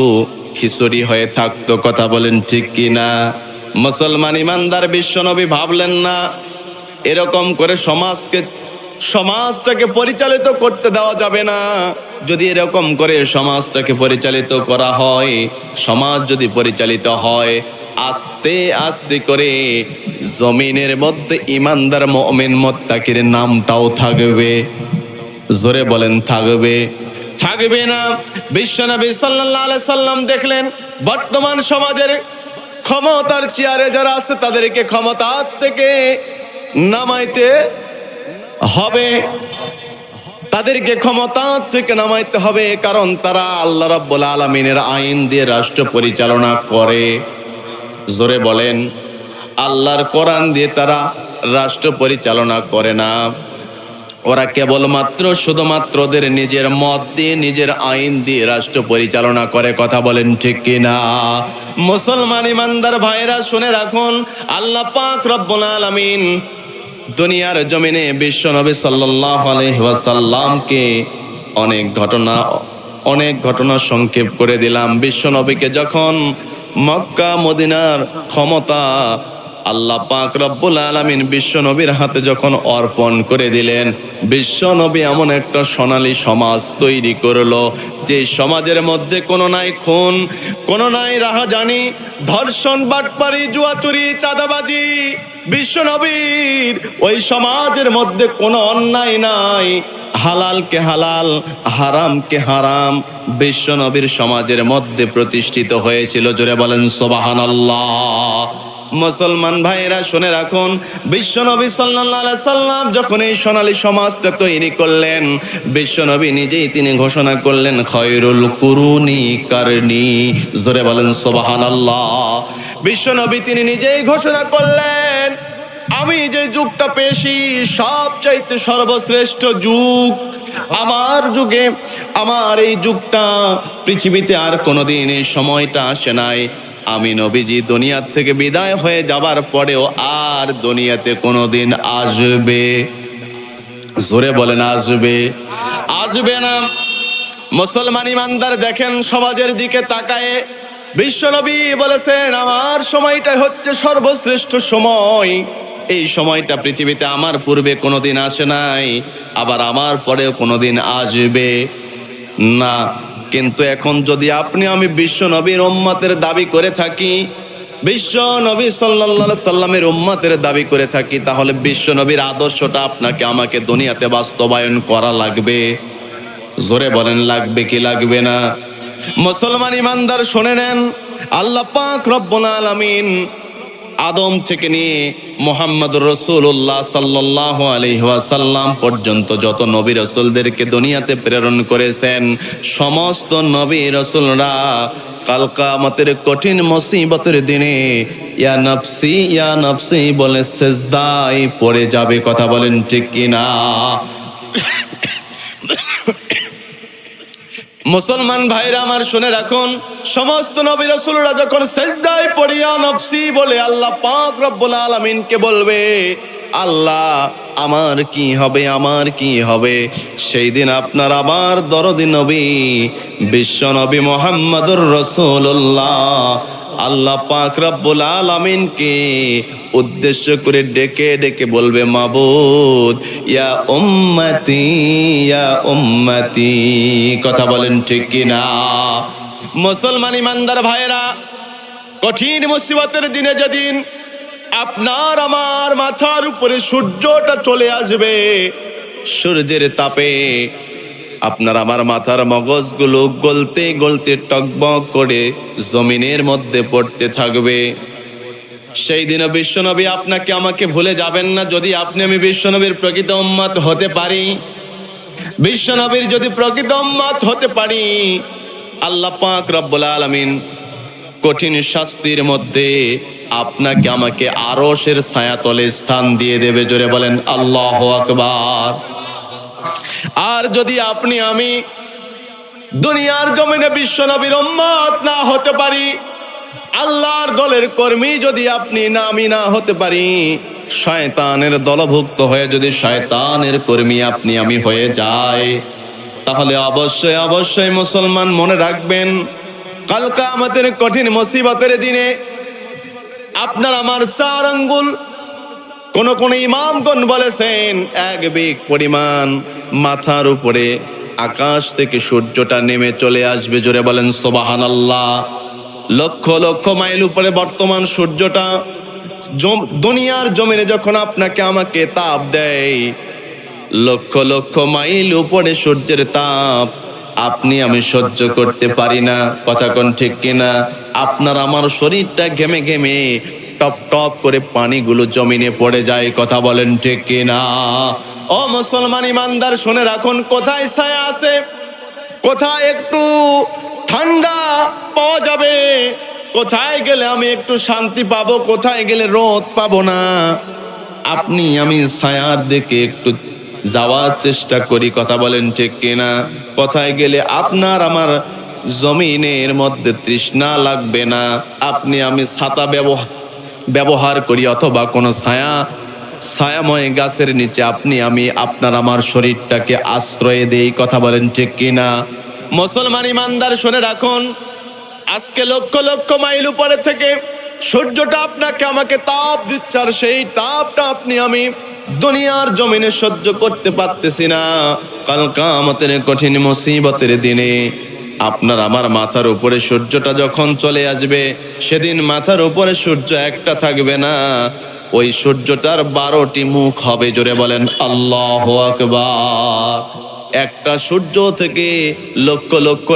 খিচুড়ি হয়ে থাকতো, কথা বলেন ঠিক কিনা? মুসলমান ইমানদার বিশ্বনবী ভাবলেন না এরকম করে সমাজটাকে পরিচালিত করতে দেওয়া যাবে না। যদি এরকম করে সমাজটাকে পরিচালিত করা হয়, সমাজ যদি পরিচালিত হয়, আস্তে আস্তে করে জমিনের মধ্যে ইমানদার মুমিন মুত্তাকির নামটাও থাকবে, জোরে বলেন থাকবে না? বিশ্বনবী সাল্লাল্লাহু আলাইহি সাল্লাম দেখলেন বর্তমান সমাজের ক্ষমতার চেয়ারে যারা আছে, তাদেরকে ক্ষমতা থেকে নামাইতে হবে, তাদেরকে ক্ষমতা থেকে নামাইতে হবে, কারণ তারা আল্লাহ রাব্বুল আলামিনের আইন দিয়ে রাষ্ট্র পরিচালনা করে, জোরে বলেন আল্লাহর কোরআন দিয়ে তারা রাষ্ট্র পরিচালনা করে না। ওরা কেবলমাত্র শুধুমাত্র ওদের নিজের মত দিয়ে, নিজের আইন দিয়ে রাষ্ট্র পরিচালনা করে, কথা বলেন ঠিক কিনা? মুসলমান ইমানদার ভাইরা শুনে রাখুন, আল্লাহ পাক রব্বুল আলামিন দুনিয়ার জমিনে বিশ্বনবী সাল্লাল্লাহু আলাইহি ওয়াসাল্লামকে অনেক ঘটনা সংক্ষেপ করে দিলাম। বিশ্বনবীকে যখন মক্কা মদিনার ক্ষমতা আল্লাহ পাক রব্বুল আলামিন বিশ্বনবীর হাতে যখন অর্পণ করে দিলেন, বিশ্বনবী এমন একটা সোনালী সমাজ তৈরি করলো, যে সমাজের মধ্যে কোনো নাই খুন, কোনো নাই রাহাজানি, ধর্ষণ, বাটপারি, জুয়াচুরি, চাঁদাবাজি। বিশ্বনবীর ওই সমাজের মধ্যে কোনো অন্যায় নাই, হালালকে হালাল, হারামকে হারাম বিশ্বনবীর সমাজের মধ্যে প্রতিষ্ঠিত হয়েছিল, জোরে বলেন সুবহানাল্লাহ। মুসলমান ভাইরা শুনে রাখুন, বিশ্বনবী সাল্লাল্লাহু আলাইহি সাল্লাম যখন এই সোনালী সমাজটা তৈরি করলেন, বিশ্বনবী নিজেই তিনি ঘোষণা করলেন, খায়রুল কুরুনি কারনি। জোরে বলেন সুবহানাল্লাহ। বিশ্বনবী তিনি নিজেই ঘোষণা করলেন, আমি যে যুগটা পেয়েছি সবচাইতে সর্বশ্রেষ্ঠ যুগ আমার যুগে। আমার এই যুগটা পৃথিবীতে আর কোনোদিন এই সময়টা আসে নাই। আমি নবীজি দুনিয়া থেকে বিদায় হয়ে যাবার পরেও আর দুনিয়াতে কোনোদিন আসবে, জোরে বলেন আসবে, আসবে না। মুসলমান ইমানদার দেখেন সমাজের দিকে তাকায়ে বিশ্বনবী বলেছেন, আমার সময়টাই হচ্ছে সর্বশ্রেষ্ঠ সময়। এই সময়টা পৃথিবীতে আমার পূর্বে কোনোদিন আসে নাই, আবার আমার পরেও কোনোদিন আসবে না। কিন্তু এখন যদি আপনি আমি বিশ্ব নবীর উম্মতের দাবি করে থাকি, বিশ্ব নবী সাল্লাল্লাহু আলাইহি সাল্লামের উম্মতের দাবি করে থাকি, তাহলে বিশ্ব নবীর আদর্শটা আপনাকে আমাকে দুনিয়াতে বাস্তবায়ন করা লাগবে। জোরে বলেন লাগবে কি লাগবে না? মুসলমান ইমানদার শুনে নেন, আল্লাহ পাক রব্বুল আলামিন আদম থেকে নিয়ে মুহাম্মদুর রাসূলুল্লাহ সাল্লাল্লাহু আলাইহি ওয়াসাল্লাম পর্যন্ত যত নবী রাসূলদেরকে দুনিয়াতে প্রেরণ করেছেন, সমস্ত নবী রাসূলরা কাল কিয়ামতের কঠিন মুসিবতের দিনে ইয়া নাফসি বলে সিজদায় পড়ে যাবে। কথা বলেন ঠিক কিনা? মুসলমান ভাইরা আমার শুনে রাখুন, সমস্ত নবী রাসূলরা যখন সিজদায় পড়িয়া নফসি বলে আল্লাহ পাক রব্বুল আলামিনকে বলবে, আল্লাহ আমার কি হবে, আমার কি হবে, সেই দিন আপনার আমার দরদি নবী বিশ্ব নবী মুহাম্মদুর রাসূলুল্লাহ আল্লাহ পাক রব্বুল আলামিনকে উদ্দেশ্য করে ডেকে ডেকে বলবে, মাবুদ ইয়া উম্মতি। কথা বলেন ঠিক কিনা? মুসলমান ইমানদার ভাইরা, কঠিন মুসিবতের দিনে যেদিন আপনার আমার মাথার উপরে সূর্যটা চলে আসবে, সূর্যের তাপে আপনার আমার মাথার মগজগুলো গলতে গলতে টকবক করে জমিনের মধ্যে পড়তে থাকবে। সেই দিনে বিশ্বনবী আপনাকে আমাকে ভুলে যাবেন না, যদি আপনি আমি বিশ্বনবীর প্রকৃত উম্মত হতে পারি। বিশ্বনবীর যদি প্রকৃত উম্মত হতে পারি, আল্লাহ পাক রব্বুল আলামিন কঠিন শাস্তির মধ্যে আপনাকে আমাকে আরশের ছায়াতলে স্থান দিয়ে দেবে। জোরে বলেন আল্লাহু আকবার। আর যদি আপনি আমি দুনিয়ার জমিনে বিশ্বনবীর উম্মত না হতে পারি, আল্লাহর দলের কর্মী যদি আপনি না আমি না হতে পারি, শয়তানের দলভুক্ত হয়ে যদি শয়তানের কর্মী আপনি আমি হয়ে যাই, তাহলে অবশ্যই অবশ্যই মুসলমান মনে রাখবেন, কাল কিয়ামতের কঠিন মুসিবতের দিনে আপনার আমার 4 আঙ্গুল, কোন ইমামগণ বলেছেন 1 বিঘ পরিমাণ মাথার উপরে আকাশ থেকে সূর্যটা নেমে চলে আসবে। জোরে বলেন সুবহানাল্লাহ। লক্ষ লক্ষ মাইল উপরে বর্তমান সূর্যটা দুনিয়ার জমিনে যখন আপনাকে আমাকে তাপ দেয়, লক্ষ লক্ষ মাইল উপরে সূর্যের তাপ আপনি আমি সহ্য করতে পারি না। কথা কোন ঠিক কিনা? আপনার আমার শরীরটা ঘেমে ঘেমে টপ টপ করে পানিগুলো জমিনে পড়ে যায়। কথা বলেন ঠিক কিনা? ও মুসলমান ইমানদার শুনে রাখুন, কোথায় ছায়া আছে, কোথায় একটু ঠান্ডা পাওয়া যাবে, কোথায় গেলে আমি একটু শান্তি পাবো, কোথায় গেলে রোদ পাবো না, আপনি আমি ছায়ার দিকে একটু যাওয়ার চেষ্টা করি। কথা বলেন ঠিক কিনা? কোথায় গেলে আপনার আমার জমিনের মধ্যে তৃষ্ণা লাগবে না, আপনি আমি ছাতা ব্যবহার করি, অথবা কোনো ছায়াময় গাছের নিচে আপনি আমি আপনার আমার শরীরটাকে আশ্রয় দেই। কথা বলেন ঠিক কিনা? মুসলমান ইমানদার শুনে রাখুন, আজকে লক্ষ লক্ষ মাইল উপরে থেকে সূর্যটা আপনাকে আমাকে তাপ দিচ্ছে, আর সেই তাপটা আপনি আমি দুনিয়ার জমিনে সহ্য করতে পারতেছি না। কাল কিয়ামতের কঠিন মুসিবতের দিনে আপনার আমার মাথার উপরে সূর্যটা যখন চলে আসবে, সেদিন মাথার উপরে সূর্য একটা থাকবে না, ওই সূর্যটার 12টি মুখ হবে। জোরে বলেন আল্লাহু আকবার। একটা সূর্য থেকে লক্ষ লক্ষ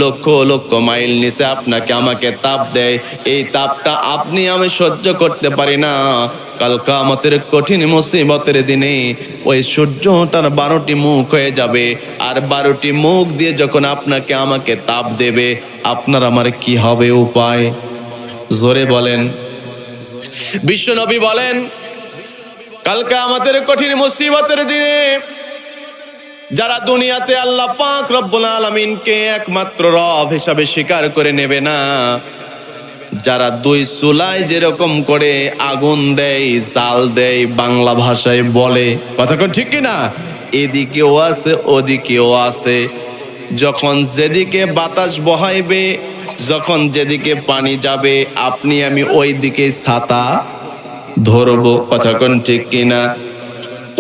লক্ষ লক্ষ মাইল নিচে আপনাকে আমাকে তাপ দেয়, এই তাপটা আপনি আমি সহ্য করতে পারি না। কাল কিয়ামতের কঠিন মুসিবতের দিনে ওই সূর্যটার 12টি মুখ হয়ে যাবে, আর 12টি মুখ দিয়ে যখন আপনাকে আমাকে তাপ দেবে, আপনার আমার কি হবে উপায়? জোরে বলেন। বিশ্বনবী বলেন, কাল কিয়ামতের কঠিন মুসিবতের দিনে যারা দুনিয়াতে আল্লাহ পাক রব্বুল আলামিনকে একমাত্র রব হিসাবে স্বীকার করে নেবে না, যারা দুই চুলায় যেরকম করে আগুন দেয়, জাল দেয়, বাংলা ভাষায় বলে, কথা কোন ঠিক কিনা? এদিকেও আছে ওদিকেও আছে। যখন যেদিকে বাতাস বহাইবে, যখন যেদিকে পানি যাবে, আপনি আমি ওই দিকে ছাতা ধরবো, কথা কোন ঠিক কিনা?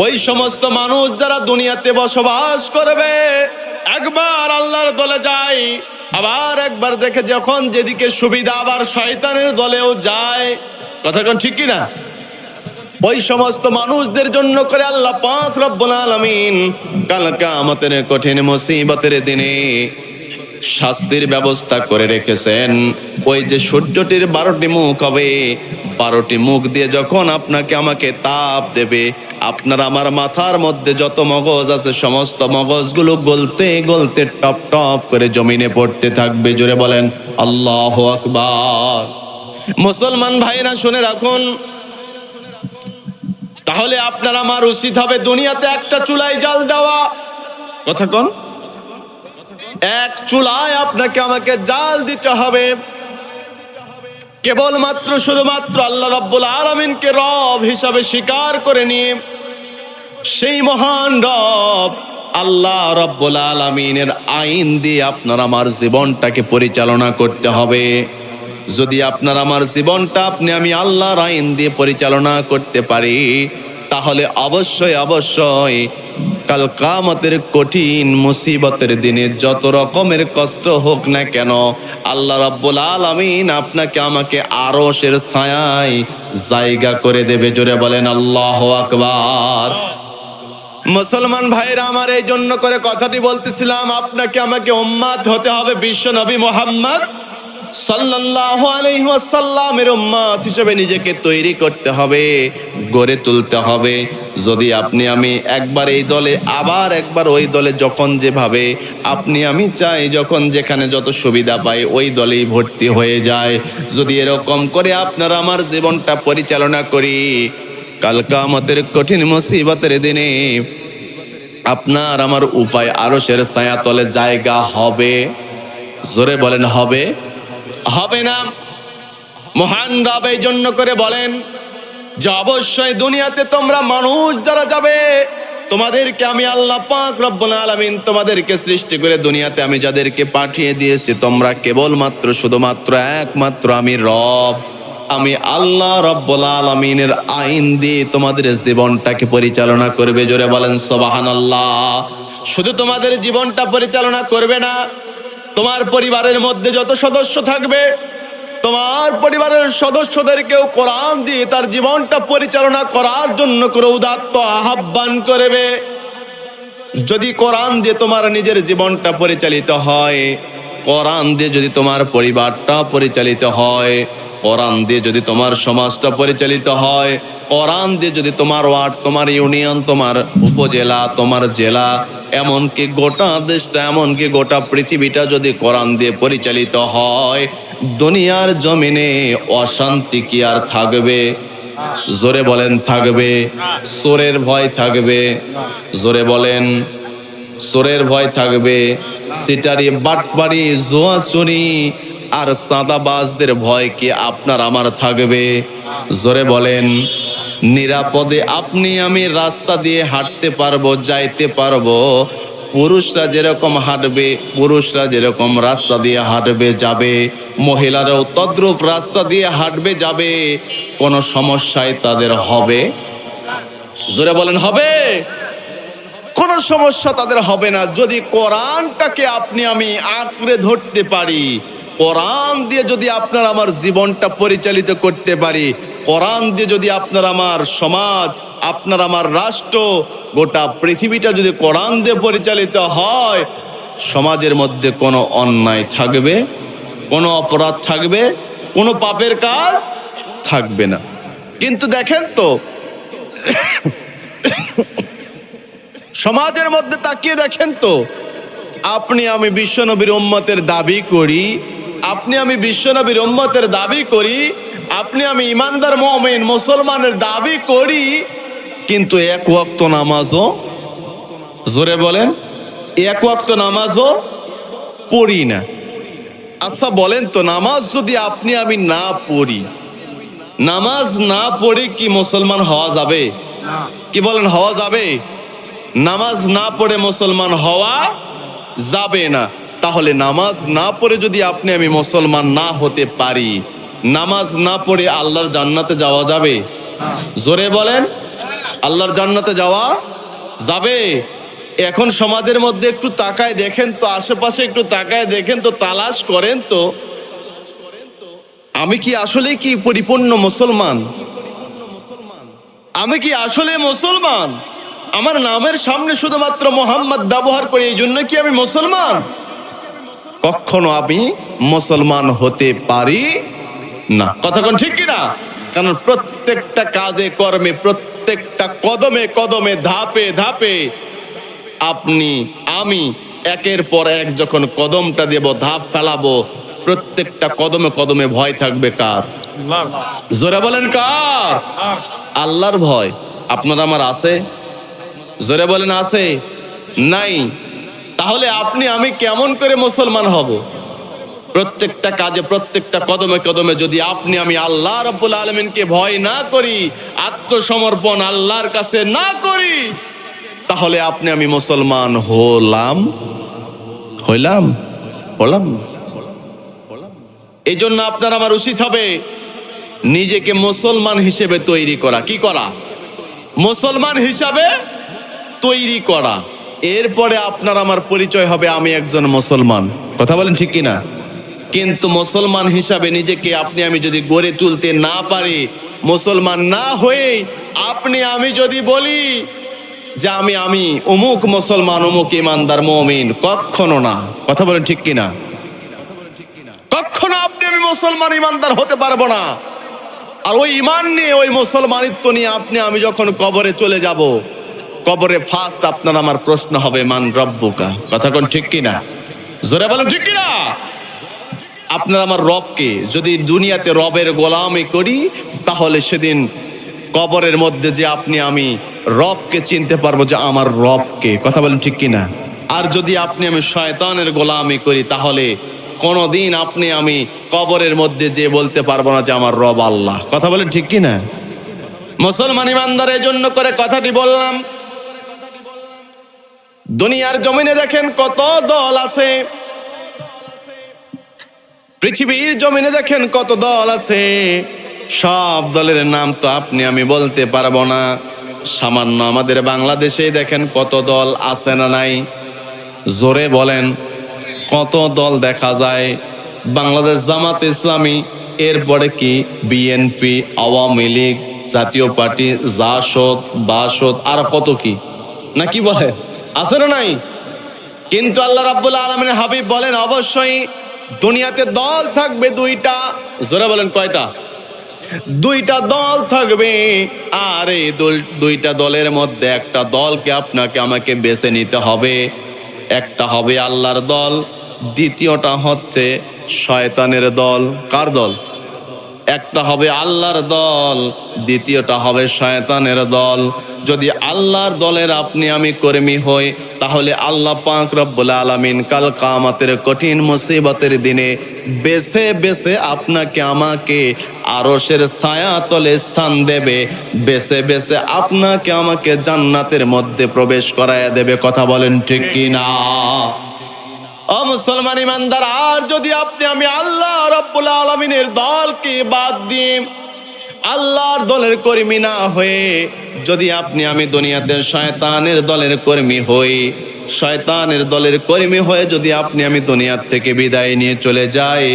ওই সমস্ত মানুষ যারা দুনিয়াতে বসবাস করবে, একবার আল্লাহর দলে যায়, আবার একবার দেখে যখন যেদিকে সুবিধা আবার শয়তানের দলেও যায়, কথা কোন ঠিক কিনা? ওই সমস্ত মানুষদের জন্য করে আল্লাহ পাক রব্বুল আলামিন কাল কিয়ামতের কঠিন মুসিবতের দিনে শাস্তির ব্যবস্থা করে রেখেছেন। ওই যে সূর্যটির 12টি মুখ হবে, 12টি মুখ দিয়ে যখন আপনাকে আমাকে তাপ দেবে, আপনার আমার মাথার মধ্যে যত মগজ আছে সমস্ত মগজগুলো গলতে গলতে টপ টপ করে জমিনে পড়তে থাকবে। জোরে বলেন আল্লাহু আকবার। মুসলমান ভাইরা শুনে রাখুন, তাহলে আপনার আমার উচিত হবে দুনিয়াতে একটা চুলায় জাল দেওয়া, কথা কোন? এক চুলায় আপনাকে আমাকে জাল দিতে হবে, কেবলমাত্র শুধুমাত্র আল্লাহ রাব্বুল আলামিনকে রব হিসাবে স্বীকার করে নিয়ে সেই মহান রব আল্লাহ রাব্বুল আলামিনের আইন দিয়ে আপনার আমার জীবনটাকে পরিচালনা করতে হবে। যদি আপনার আমার জীবনটা আপনি আমি আল্লাহর আইন দিয়ে পরিচালনা করতে পারি, তাহলে অবশ্যই অবশ্যই কাল কিয়ামতের কঠিন মুসিবতের দিনে যত রকমের কষ্ট হোক না কেন, আল্লাহ রাব্বুল আলামিন আপনাকে আমাকে আরশের ছায়ায় জায়গা করে দেবে। জোরে বলেন আল্লাহু আকবার। মুসলমান ভাইরা আমার, এই জন্য করে কথাটি বলতেছিলাম, আপনাকে আমাকে উম্মত হতে হবে বিশ্ব নবী মুহাম্মদ সাল্লাল্লাহু আলাইহি ওয়াসাল্লামের উম্মত হিসেবে নিজেকে তৈরি করতে হবে, গড়ে তুলতে হবে। যদি আপনি আমি একবার এই দলে আবার একবার ওই দলে, যখন যেভাবে আপনি আমি চাই, যখন যেখানে যত সুবিধা পাই ওই দলেই ভর্তি হয়ে যায়, যদি এরকম করে আপনার আমার জীবনটা পরিচালনা করি, কাল কিয়ামতের কঠিন মুসিবতের দিনে আপনার আমার উপায় আরশের ছায়াতলে জায়গা হবে। জোরে বলেন হবে? হবে না। মহান রব এই জন্য করে বলেন যে অবশ্যই দুনিয়াতে তোমরা মানুষ যারা যাবে, তোমাদেরকে আমি আল্লাহ পাক রব্বুল আলামিন তোমাদেরকে সৃষ্টি করে দুনিয়াতে আমি যাদেরকে পাঠিয়ে দিয়েছি, তোমরা কেবলমাত্র শুধুমাত্র একমাত্র আমি রব, আমি আল্লাহ রব্বুল আলামিনের আইন দিয়ে তোমাদের জীবনটাকে পরিচালনা করবে। জোরে বলেন সুবহানাল্লাহ। শুধু তোমাদের জীবনটা পরিচালনা করবে না, তোমার পরিবারের মধ্যে যত সদস্য থাকবে, তোমার পরিবারের সদস্যদেরকেও কোরআন দিয়ে তার জীবনটা পরিচালনা করার জন্য করে উদাত্ত আহ্বান করবে। যদি কোরআন দিয়ে তোমার নিজের জীবনটা পরিচালিত হয়, কোরআন দিয়ে যদি তোমার পরিবারটা পরিচালিত হয়, কোরআন দিয়ে যদি তোমার সমাজটা পরিচালিত হয়, কোরআন দিয়ে যদি তোমার ওয়ার্ড, তোমার ইউনিয়ন, তোমার উপজেলা, তোমার জেলা, এমনকি গোটা দেশটা, এমনকি গোটা পৃথিবীটা যদি কোরআন দিয়ে পরিচালিত হয়, দুনিয়ার জমিনে অশান্তি কি আর থাকবে? জোরে বলেন থাকবে? চোরের ভয় থাকবে? জোরে বলেন চোরের ভয় থাকবে? সিটারি, বাটপারি, জুয়া চুরি আর চাঁদাবাজদের ভয় কি আপনার আমার থাকবে? জোরে বলেন। নিরাপদে আপনি আমি রাস্তা দিয়ে হাঁটতে পারবো, যাইতে পারবো। পুরুষরা যেরকম হাঁটবে, পুরুষরা যেরকম রাস্তা দিয়ে হাঁটবে যাবে, মহিলারাও তদ্রূপ রাস্তা দিয়ে হাঁটবে যাবে। কোনো সমস্যায় তাদের হবে? জোরে বলেন হবে? কোনো সমস্যা তাদের হবে না, যদি কোরআনটাকে আপনি আমি আঁকড়ে ধরতে পারি, কোরআন দিয়ে যদি আপনার আমার জীবনটা পরিচালিত করতে পারি, কোরআন দিয়ে যদি আপনার আমার সমাজ, আপনার আমার রাষ্ট্র গোটা পৃথিবীটা যদি কোরআন দিয়ে পরিচালিত হয়, সমাজের মধ্যে কোনো অন্যায় থাকবে, কোনো অপরাধ থাকবে, কোনো পাপের কাজ থাকবে না। কিন্তু দেখেন তো, সমাজের মধ্যে তাকিয়ে দেখেন তো, আপনি আমি বিশ্বনবীর উম্মতের দাবি করি, আপনি আমি বিশ্বনবীর উম্মতের দাবি করি, আপনি আমি ইমানদার মুমিন মুসলমানের দাবি করি, কিন্তু এক ওয়াক্ত নামাজও, জোরে বলেন, এক ওয়াক্ত নামাজও পড়ি না। আচ্ছা বলেন তো, নামাজ যদি আপনি আমি না পড়ি, নামাজ না পড়ে কি মুসলমান হওয়া যাবে? কি বলেন, হওয়া যাবে? নামাজ না পড়ে মুসলমান হওয়া যাবে না। তাহলে নামাজ না পড়ে যদি আপনি আমি মুসলমান না হতে পারি, নামাজ না পড়ে আল্লাহর জান্নাতে যাওয়া যাবে? জোরে বলেন, আল্লাহর জান্নাতে যাওয়া যাবে? এখন সমাজের মধ্যে একটু তাকায় দেখেন তো, আশেপাশে একটু তাকায় দেখেন তো, তালাশ করেন তো, আমি কি আসলে কি পরিপূর্ণ মুসলমান? আমি কি আসলে মুসলমান? আমার নামের সামনে শুধুমাত্র মোহাম্মদ ব্যবহার করি, এই জন্য কি আমি মুসলমান? কখনো আমি মুসলমান হতে পারি না। কথা কোন ঠিক কিনা? কারণ প্রত্যেকটা কাজে কর্মে, প্রত্যেকটা কদমে কদমে, ধাপে ধাপে আপনি আমি একের পর এক যখন কদমটা দেব, ধাপ ফেলাবো, প্রত্যেকটা কদমে কদমে ভয় থাকবে কার? জোরে বলেন, কার? আল্লাহর ভয়। আপনার আমার আছে? জোরে বলেন, আছে? নাই? তাহলে আপনি আমি কেমন করে মুসলমান হব? প্রত্যেকটা কাজে, প্রত্যেকটা কদমে কদমে যদি আপনি আমি আল্লাহ রাব্বুল আলামিনকে ভয় না করি, আত্মসমর্পণ আল্লাহর কাছে না করি, তাহলে আপনি আমি মুসলমান হলাম? এই জন্য আপনার আমার উচিত হবে নিজেকে মুসলমান হিসেবে তৈরি করা। কি করা? মুসলমান হিসাবে তৈরি করা। এরপরে আপনার আমার পরিচয় হবে আমি একজন মুসলমান। কথা বলেন ঠিক কিনা? কিন্তু মুসলমান হিসাবে নিজেকে আপনি আমি যদি গড়ে তুলতে না পারি, মুসলমান না হয়ে আপনি আমি যদি বলি যে আমি অমুক মুসলমান, অমুক ইমানদার মুমিন, কখনো না। কথা বলেন ঠিক কিনা? কখনো আপনি আমি মুসলমান ইমানদার হতে পারবো না। আর ওই ইমান নিয়ে, ওই মুসলমানিত্ব নিয়ে আপনি আমি যখন কবরে চলে যাব, কবরে ফার্স্ট আপনার আমার প্রশ্ন হবে, মান রব্বুকা। কথা কোন ঠিক কিনা? জোরে বলেন ঠিক কিনা? আপনার আমার রবকে যদি দুনিয়াতে রবের গোলামি করি, তাহলে সেদিন কবরের মধ্যে যে আপনি আমি রবকে চিনতে পারবো যে আমার রবকে। কথা বলেন ঠিক কিনা? আর যদি আপনি আমি শয়তানের গোলামি করি, তাহলে কোনদিন আপনি আমি কবরের মধ্যে যে বলতে পারবো না যে আমার রব আল্লাহ। কথা বলেন ঠিক কিনা? মুসলমান ইমানদার এই জন্য করে কথাটি বললাম। দুনিয়ার জমিনে দেখেন কত দল আছে, পৃথিবীর জমিনে দেখেন কত দল আছে, সব দলের নাম তো আপনি আমি বলতে পারবো না। সামান্য আমাদের বাংলাদেশে দেখেন কত দল আছে না নাই? জোরে বলেন, কত দল দেখা যায়? বাংলাদেশ জামাত ইসলামী, এরপরে কি বিএনপি, আওয়ামী লীগ, জাতীয় পার্টি, জাসদ, বাসদ, আর কত কি না, কি বলে, আছে না নাই? কিন্তু আল্লাহ রাব্বুল আলামিনের হাবিব বলেন, অবশ্যই দুনিয়াতে দল থাকবে দুইটা। জোরে বলেন, কয়টা? দুইটা দল থাকবে। আর এই দুইটা দলের মধ্যে একটা দলকে আপনাকে আমাকে বেছে নিতে হবে। একটা হবে আল্লাহর দল, দ্বিতীয়টা হচ্ছে শয়তানের দল। কার দল? একটা হবে আল্লাহর দল, দ্বিতীয়টা হবে শয়তানের দল। যদি আল্লাহর দলের আপনি আমি কর্মী হই, তাহলে আল্লাহ পাক রব্বুল আলামিন কাল কিয়ামতের কঠিন মুসিবতের দিনে বেছে বেছে আপনাকে আমাকে আরশের ছায়াতলে স্থান দেবে, বেছে বেছে আপনাকে আমাকে জান্নাতের মধ্যে প্রবেশ করায়া দেবে। কথা বলেন ঠিক কিনা? ও মুসলমান ইমানদার, আর যদি আপনি আমি আল্লাহ রাব্বুল আলামিনের দলকে বাদ দিয়ে আল্লাহর দলের কর্মী না হয়ে যদি আপনি আমি দুনিয়াতে শয়তানের দলের কর্মী হই, শয়তানের দলের কর্মী হয়ে যদি আপনি আমি দুনিয়ার থেকে বিদায় নিয়ে চলে যাই,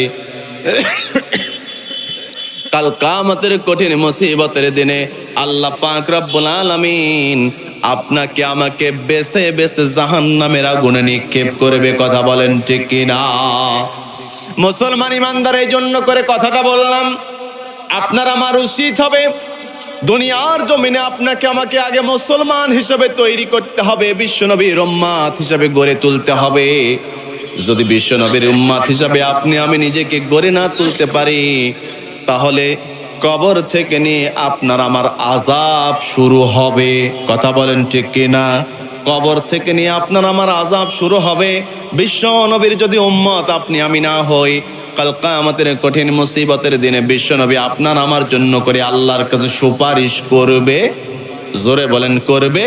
কাল কিয়ামতের কঠিন মুসিবতের দিনে আল্লাহ পাক রব্বুল আলামিন আপনাকে আমাকে বেছে বেছে জাহান্নামের আগুনে নিক্ষেপ করবে। কথা বলেন ঠিক কিনা? মুসলমান ইমানদার, এই জন্য করে কথাটা বললাম। আপনার আমার উচিত হবে দুনিয়ার জমিনে আপনাকে আমাকে আগে মুসলমান হিসেবে তৈরি করতে হবে, বিশ্বনবীর উম্মত হিসেবে গড়ে তুলতে হবে। যদি বিশ্বনবীর উম্মত হিসেবে আপনি আমি নিজেকে গড়ে না তুলতে পারি, তাহলে কবর থেকে নিয়ে আপনার আমার আযাব শুরু হবে। কথা বলেন ঠিক কিনা? কবর থেকে নিয়ে আপনার আমার আযাব শুরু হবে। বিশ্বনবীর যদি উম্মত আপনি আমি না হই, কাল কিয়ামতের কঠিন মুসিবতের দিনে বিশ্বনবী আপনার আমার জন্য করে আল্লাহর কাছে সুপারিশ করবে। জোরে বলেন, করবে?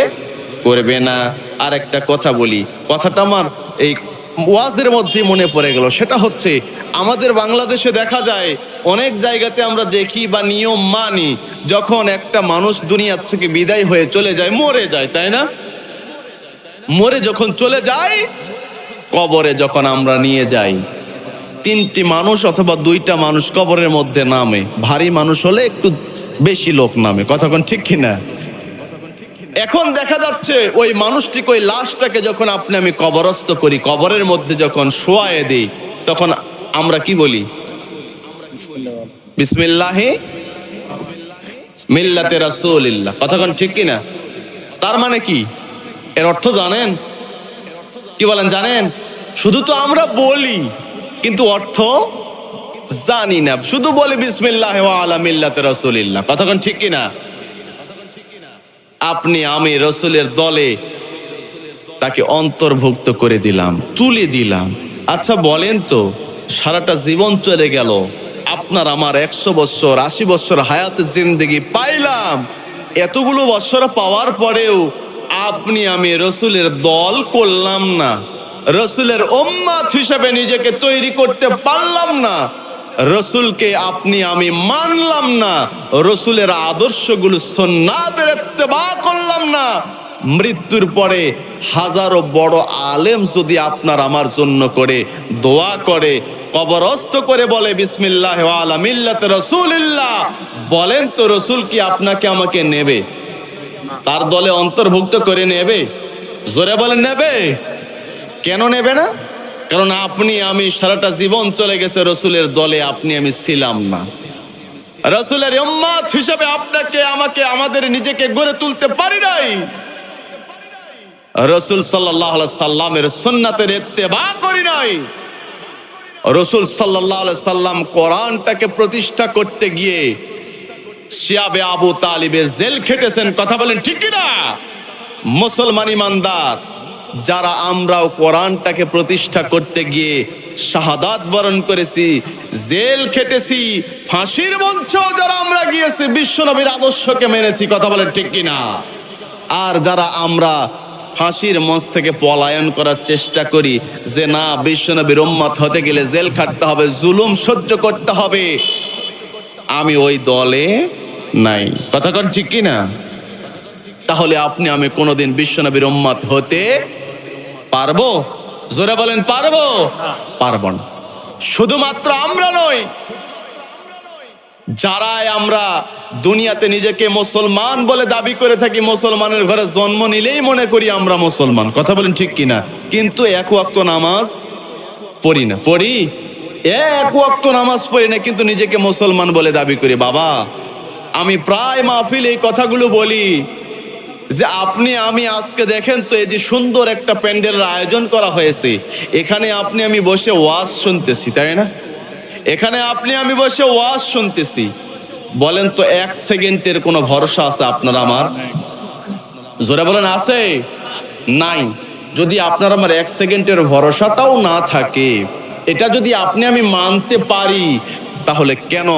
করবে না? আর একটা কথা বলি, কথাটা আমার এই ওয়াজের মধ্যে মনে পড়ে গেল। সেটা হচ্ছে, আমাদের বাংলাদেশে দেখা যায় অনেক জায়গাতে আমরা দেখি বা নিয়ম মানি, যখন একটা মানুষ দুনিয়ার থেকে বিদায় হয়ে চলে যায়, মরে যায়, তাই না? মরে যখন চলে যায়, কবরে যখন আমরা নিয়ে যাই, 3টি মানুষ অথবা 2টা মানুষ কবরের মধ্যে নামে। ভারী মানুষ হলে একটু বেশি লোক নামে। কথা কোন ঠিক কিনা? এখন দেখা যাচ্ছে ওই মানুষটিকে, ওই লাশটাকে যখন আপনি আমি কবরস্থ করি, কবরের মধ্যে যখন শোয়ায়ে দিই, তখন আমরা কি বলি? বিসমিল্লাহি মিল্লাতে রাসূলিল্লাহ। কথা কোন ঠিক কিনা? তার মানে কি? এর অর্থ জানেন? কি বলেন, জানেন? শুধু তো আমরা বলি, কিন্তু অর্থ জানি না। শুধু বলি বিসমিল্লাহি ওয়া আলা মিল্লাতে রাসূলিল্লাহ। কথা কোন ঠিক কিনা? আপনি আমি রসুলের দলে তাকে অন্তর্ভুক্ত করে দিলাম, তুলে দিলাম। আচ্ছা বলেন তো, সারাটা জীবন চলে গেল, আপনার আমার 100 বছর 80 বছর হায়াত জিন্দেগি পাইলাম, এতগুলো বছর পাওয়ার পরেও আপনি আমি রসুলের দল করলাম না, রসুলের উম্মত হিসেবে নিজেকে তৈরি করতে পারলাম না, রসুলকে আপনি আমি মানলাম না, রসুলের আদর্শগুলো সুন্নাতের ইত্তেবা করলাম না। মৃত্যুর পরে হাজারো বড় আলেম যদি আপনার আমার জন্য করে দোয়া করে, কবরস্থ করে বলে বিসমিল্লাহি ওয়া আলা মিল্লাতি রাসূলিল্লাহ, বলেন তো রসুল কি আপনাকে আমাকে নেবে? তার দলে অন্তর্ভুক্ত করে নেবে? জোরে বলেন, নেবে? কেন নেবে না? কারণ আপনি আমি সারাটা জীবন চলে গেছে রসুলের দলে, আপনি আমি ছিলাম না। রসুলের উম্মত হিসেবে আপনাকে আমাকে আমাদের নিজেকে গড়ে তুলতে পারি নাই। রসুল সাল্লাল্লাহু আলাইহি সাল্লামের সুন্নাতের ইত্তেবা করি নাই। রসুল সাল্লাল্লাহু আলাইহি সাল্লাম কোরআনটাকে প্রতিষ্ঠা করতে গিয়ে শিয়াবে আবু তালিবে জেল খেটেছেন। কথা বলেন ঠিক কি না? মুসলমান ইমানদার যারা আমরাও কোরআনটাকে প্রতিষ্ঠা করতে গিয়ে শাহাদাত বরণ করেছি, জেল খেটেছি, ফাঁসির মঞ্চেও যারা আমরা গিয়েছি, বিশ্বনবীর আদর্শকে মেনেছি। কথা বলেন ঠিক কিনা? আর যারা আমরা ফাঁসির মঞ্চ থেকে পলায়ন করার চেষ্টা করি, যে না বিশ্বনবীর উম্মত হতে গেলে জেল খাটতে হবে, জুলুম সহ্য করতে হবে, আমি ওই দলে নাই। কথা কোন ঠিক কিনা? তাহলে আপনি আমি কোনোদিন বিশ্বনবীর উম্মত হতে পারবো? জোরে বলেন, পারবো? পারবো না। শুধুমাত্র আমরা নই, যারাই আমরা দুনিয়াতে নিজেকে মুসলমান বলে দাবি করে থাকি, মুসলমানের ঘরে জন্ম নিলেই মনে করি আমরা মুসলমান। কথা বলেন ঠিক কিনা? কিন্তু এক ওয়াক্ত নামাজ পড়ি না। পড়ি? এক ওয়াক্ত নামাজ পড়ি না, কিন্তু নিজেকে মুসলমান বলে দাবি করি। বাবা, আমি প্রায় মাহফিলে এই কথাগুলো বলি যে আপনি আমি আজকে দেখেন তো, এই যে সুন্দর একটা প্যান্ডেলের আয়োজন করা হয়েছে, এখানে আপনি আমি বসে ওয়াজ শুনতেছি, তাই না? এখানে আপনি আমি বসে ওয়াজ শুনতেছি। বলেন তো 1 সেকেন্ডের কোনো ভরসা আছে আপনার আমার? জোরে বলেন, আছে? নাই। যদি আপনার আমার 1 সেকেন্ডের ভরসাটাও না থাকে, এটা যদি আপনি আমি মানতে পারি, তাহলে কেন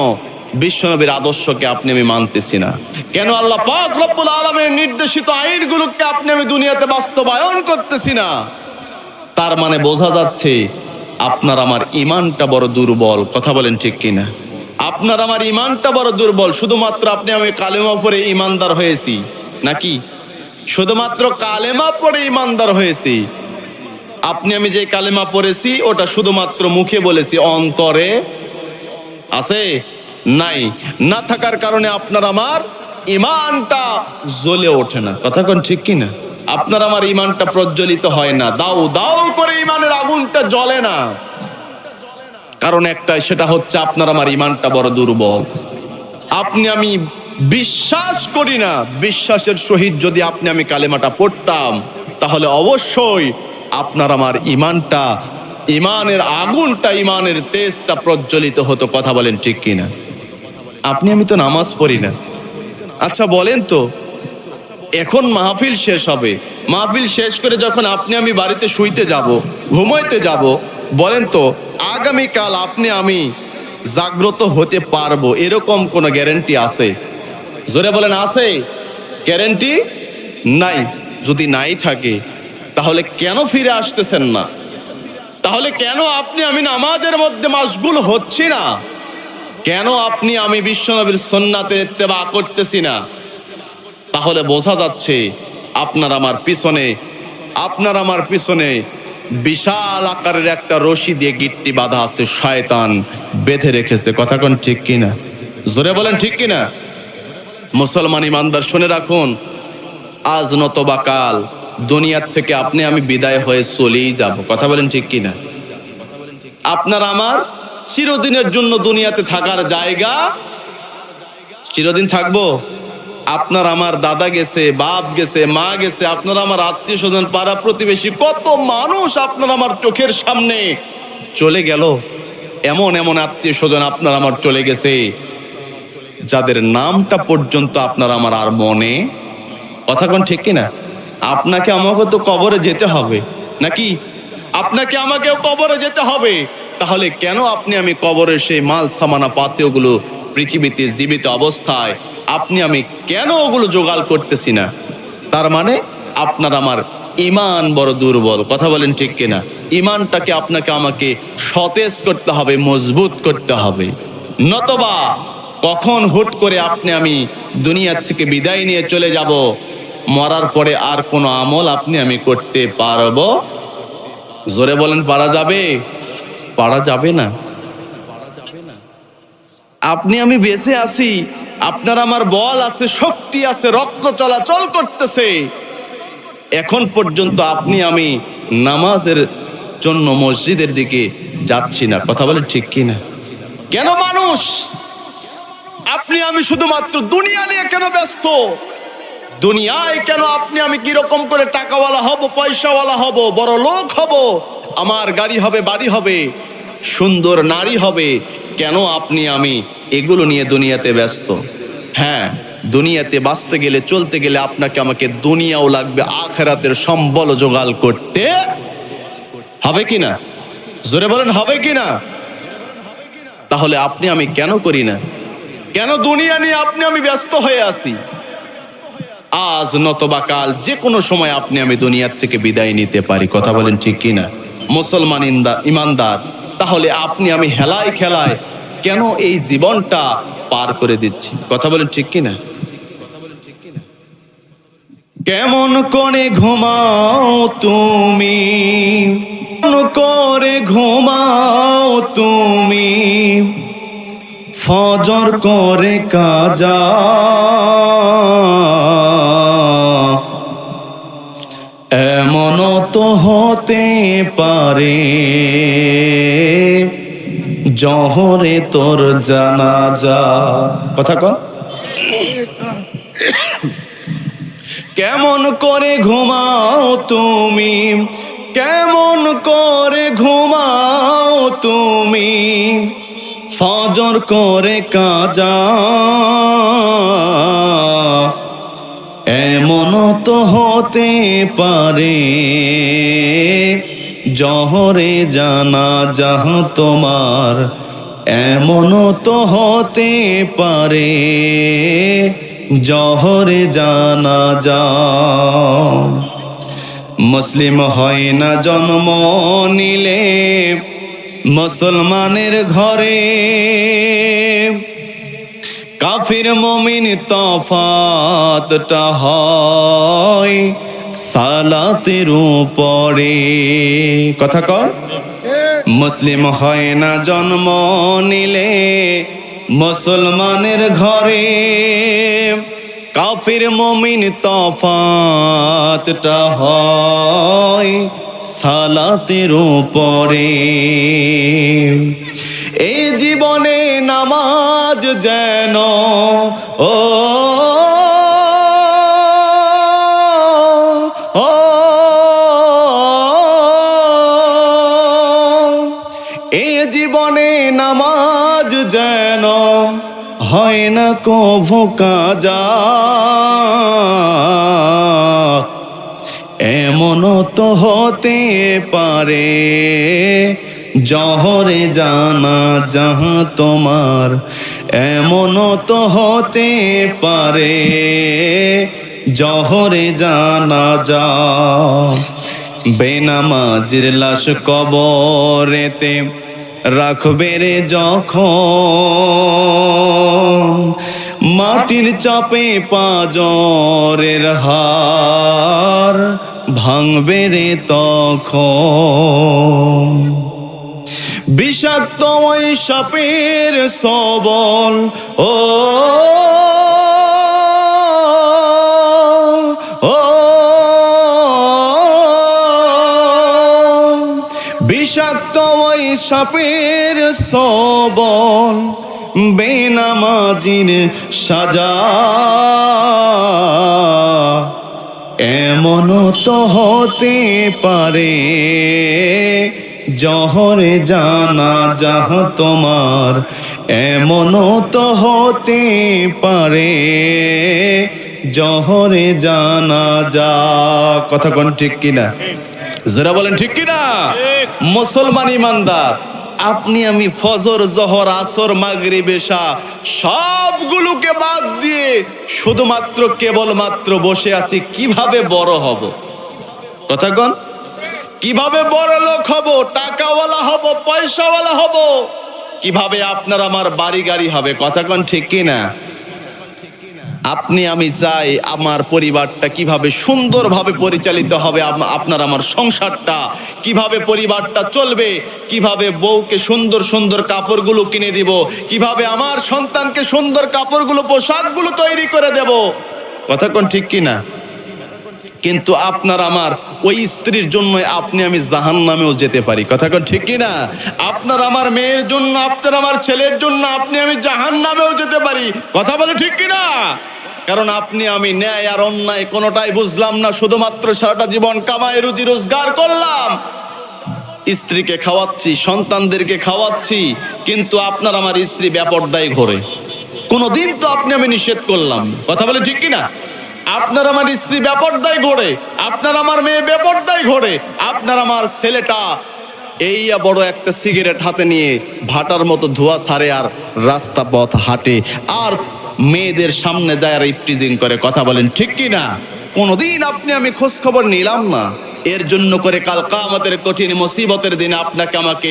বিশ্বনবীর আদর্শকে আপনি আমি মানতেছি না? কেন আল্লাহ পাক রব্বুল আলামিনের নির্দেশিত আইনগুলোকে আপনি আমি দুনিয়াতে বাস্তবায়ন করতেছি না? তার মানে বোঝা যাচ্ছে আপনার আমার ইমানটা বড় দুর্বল। কথা বলেন ঠিক কিনা? আপনার আমার ইমানটা বড় দুর্বল। শুধুমাত্র আপনি আমি কালেমা পড়ে ইমানদার হয়েছি নাকি? শুধুমাত্র কালেমা পড়ে ইমানদার হয়েছি? আপনি আমি যে কালেমা পড়েছি ওটা শুধুমাত্র মুখে বলেছি, অন্তরে আছে? নাই। না থাকার কারণে আপনার আমার ইমানটা জ্বলে ওঠে না। কথা কোন ঠিক কি না? আপনার আমার ইমানটা প্রজ্বলিত হয় না, দাউ দাউ করে ইমানের আগুনটা জ্বলে না। কারণ একটাই, সেটা হচ্ছে আপনার আমার ইমানটা বড় দুর্বল। আপনি আমি বিশ্বাস করি না, বিশ্বাসের সহিত যদি আপনি আমি কালেমাটা পড়তাম, তাহলে অবশ্যই আপনার আমার ইমানটা, ইমানের আগুনটা, ইমানের তেজটা প্রজ্বলিত হতো। কথা বলেন ঠিক কিনা? আপনি আমি তো নামাজ পড়ি না। আচ্ছা বলেন তো, এখন মাহফিল শেষ হবে, মাহফিল শেষ করে যখন আপনি আমি বাড়িতে শুইতে যাব, ঘুমাইতে যাব, বলেন তো আগামীকাল আপনি আমি জাগ্রত হতে পারবো এরকম কোনো গ্যারান্টি আছে? জোরে বলেন, আছে? গ্যারান্টি নাই। যদি নাই থাকে, তাহলে কেন ফিরে আসতেছেন না? তাহলে কেন আপনি আমি নামাজের মধ্যে মাশগুল হচ্ছি না? কেন আপনি আমি বিশ্বনবীর সুন্নাতের ইত্তেবা করতেছি না? তাহলে বোঝা যাচ্ছে আপনার আমার পিছনে বিশাল আকারের একটা রশি দিয়ে গিট্টি বাঁধা আছে, শয়তান বেঁধে রেখেছে। কথা কোন ঠিক কিনা? জোরে বলেন ঠিক কিনা? মুসলমান ইমানদার শুনে রাখুন, আজ নতবা কাল দুনিয়ার থেকে আপনি আমি বিদায় হয়ে চলেই যাব। কথা বলেন ঠিক কিনা? আপনার আমার চিরদিনের জন্য দুনিয়াতে থাকার জায়গা, চিরদিন থাকবো। আপনার আমার দাদা গেছে, বাপ গেছে, মা গেছে, আপনার আমার আত্মীয় স্বজন, পাড়া প্রতিবেশী, কত মানুষ আপনার আমার চোখের সামনে চলে গেল। এমন এমন আত্মীয় স্বজন আপনার আমার চলে গেছে, যাদের নামটা পর্যন্ত আপনার আমার আর মনে। কথা কোন ঠিক কিনা? আপনাকে আমাকে তো কবরে যেতে হবে, নাকি? আপনাকে আমাকেও কবরে যেতে হবে। তাহলে কেন আপনি আমি কবরের সেই মাল সামানা পাতেওগুলো পৃথিবীতে জীবিত অবস্থায় আপনি আমি কেন ওগুলো জোগাড় করতেছি না? তার মানে আপনার আমার ইমান বড় দুর্বল। কথা বলেন ঠিক কিনা? ইমানটাকে আপনাকে আমাকে সতেজ করতে হবে, মজবুত করতে হবে। নতবা কখন হুট করে আপনি আমি দুনিয়ার থেকে বিদায় নিয়ে চলে যাব, মরার পরে আর কোনো আমল আপনি আমি করতে পারবো? জোরে বলেন, পারা যাবে? পারা যাবে না। আপনি আমি বেঁচে আছি, আপনার আমার বল আছে, শক্তি আছে, রক্ত চলাচল করতেছে, এখন পর্যন্ত আপনি আমি নামাজের জন্য মসজিদের দিকে যাচ্ছি না। কথা বলেন ঠিক কিনা? কেন মানুষ আপনি আমি শুধুমাত্র দুনিয়া নিয়ে কেন ব্যস্ত? দুনিয়ায় কেন আপনি আমি কিরকম করে টাকাওয়ালা হব, পয়সাওয়ালা হব, বড় লোক হব, আমার গাড়ি হবে, বাড়ি হবে, সুন্দর নারী হবে, কেন আপনি আমি এগুলো নিয়ে দুনিয়াতে ব্যস্ত? হ্যাঁ, দুনিয়াতে বাঁচতে গেলে, চলতে গেলে আপনাকে আমাকে দুনিয়াও লাগবে, আখেরাতের সম্বল জোগাড় করতে হবে কিনা? জোরে বলেন, হবে কিনা? তাহলে আপনি আমি কেন করি না? কেন দুনিয়া নিয়ে আপনি আমি ব্যস্ত হয়ে আছি? আজ নতবা কাল যে কোনো সময় আপনি আমি দুনিয়ার থেকে বিদায় নিতে পারি। কথা বলেন ঠিক কিনা? মুসলমান ইমানদার, তাহলে আপনি আমি হেলায় খেলায় কেন এই জীবনটা পার করে দিচ্ছি? কথা বলেন ঠিক কিনা? কেমন করে ঘুমাও তুমি, কেমন করে ঘুমাও তুমি, ফজর করে কাজা, এমন তো হতে পারে জহরে তোর জানাজা। কথা কন। কেমন করে ঘুমাও তুমি, কেমন করে ঘুমাও তুমি, ফজর করে কাজা, এমন তো হতে পারে জহরে জানাজা তোমার, এমন তো হতে পারে জহরে জানাজা। মুসলিম হয় না জন্ম নিলে মুসলমানের ঘরে, কাফির মুমিন তফাতটা হয় সালাতের উপরে। কথা কর। মুসলিম হয় না জন্ম নিলে মুসলমানের ঘরে, কাফির মুমিন তফাতটা হয় সালাতের উপরে। এই জীবনে নামাজ যেন ও এ জীবনে নামাজ যেন হয় না কভু কাজা। এমন তো হতে পারে জহরে জানা জাহা তোমার, এমন তো হতে পারে জহরে জানা যা। বেনামাজির লাশ কবরেতে রাখবে রে যখন, মাটির চাপে পাজরের হাড় ভাঙবে রে তখন। বিষাক্ত ওই সাপের সবল ও বিষাক্ত ওই সাপের সবল বেনামাজির সাজা। এমন তো হতে পারে জহরে জানা যাহা তোমার, এমন তো হতে পারে জহরে জানা যা। কথা কোন ঠিক কিনা? যারা বলেন ঠিক কিনা? মুসলমান ইমানদার, আপনি আমি ফজর জহর আসর মাগরিব এশা সবগুলোকে বাদ দিয়ে শুধুমাত্র কেবলমাত্র বসে আছি কিভাবে বড় হব। কথা কোন? কিভাবে বড় লোক হব, টাকাওয়ালা হব, পয়সাওয়ালা হব, কিভাবে আপনার আমার বাড়ি গাড়ি হবে। কথা কোন ঠিক কিনা? আপনি আমি চাই আমার পরিবারটা কিভাবে সুন্দরভাবে পরিচালিত হবে, আপনার আমার সংসারটা কিভাবে পরিবারটা চলবে, কিভাবে বউকে সুন্দর সুন্দর কাপড়গুলো কিনে দিব, কিভাবে আমার সন্তানকে সুন্দর কাপড়গুলো পোশাকগুলো তৈরি করে দেব। কথা কোন ঠিক কিনা? কিন্তু আপনার আমার ওই স্ত্রীর জন্য আপনি আমি জাহান্নামেও যেতে পারি। কথা কোন ঠিক কিনা? আপনার আমার মেয়ের জন্য, আপনার আমার ছেলের জন্য আপনি আমি জাহান্নামেও যেতে পারি। কথা বলে ঠিক কিনা? কারণ আপনি আমি ন্যায় আর অন্যায় কোনোটাই বুঝলাম না, শুধুমাত্র সারাটা জীবন কামাই রুজি রোজগার করলাম, স্ত্রীকে খাওয়াচ্ছি, সন্তানদেরকে খাওয়াচ্ছি, কিন্তু আপনার আমার স্ত্রী বেপরদায় ঘোরে। কোনোদিন তো আপনি আমি নিষেধ করলাম। কথা বলে ঠিক কিনা? আপনার আমার স্ত্রী বেপরদায় ঘোরে, আপনার আমার মেয়ে বেপরদায় ঘোরে, আপনার আমার ছেলেটা এই বড় একটা সিগারেট হাতে নিয়ে ভাটার মতো ধোয়া ছাড়ে আর রাস্তা পথ হাঁটে আর মেয়েদের সামনে যায় আর ইফটিজিং করে। কথা বলেন ঠিক কিনা? কোনোদিন আপনি আমি খোঁজ খবর নিলাম না। এর জন্য করে কাল কিয়ামতের কঠিন মুসিবতের দিনে আপনাকে আমাকে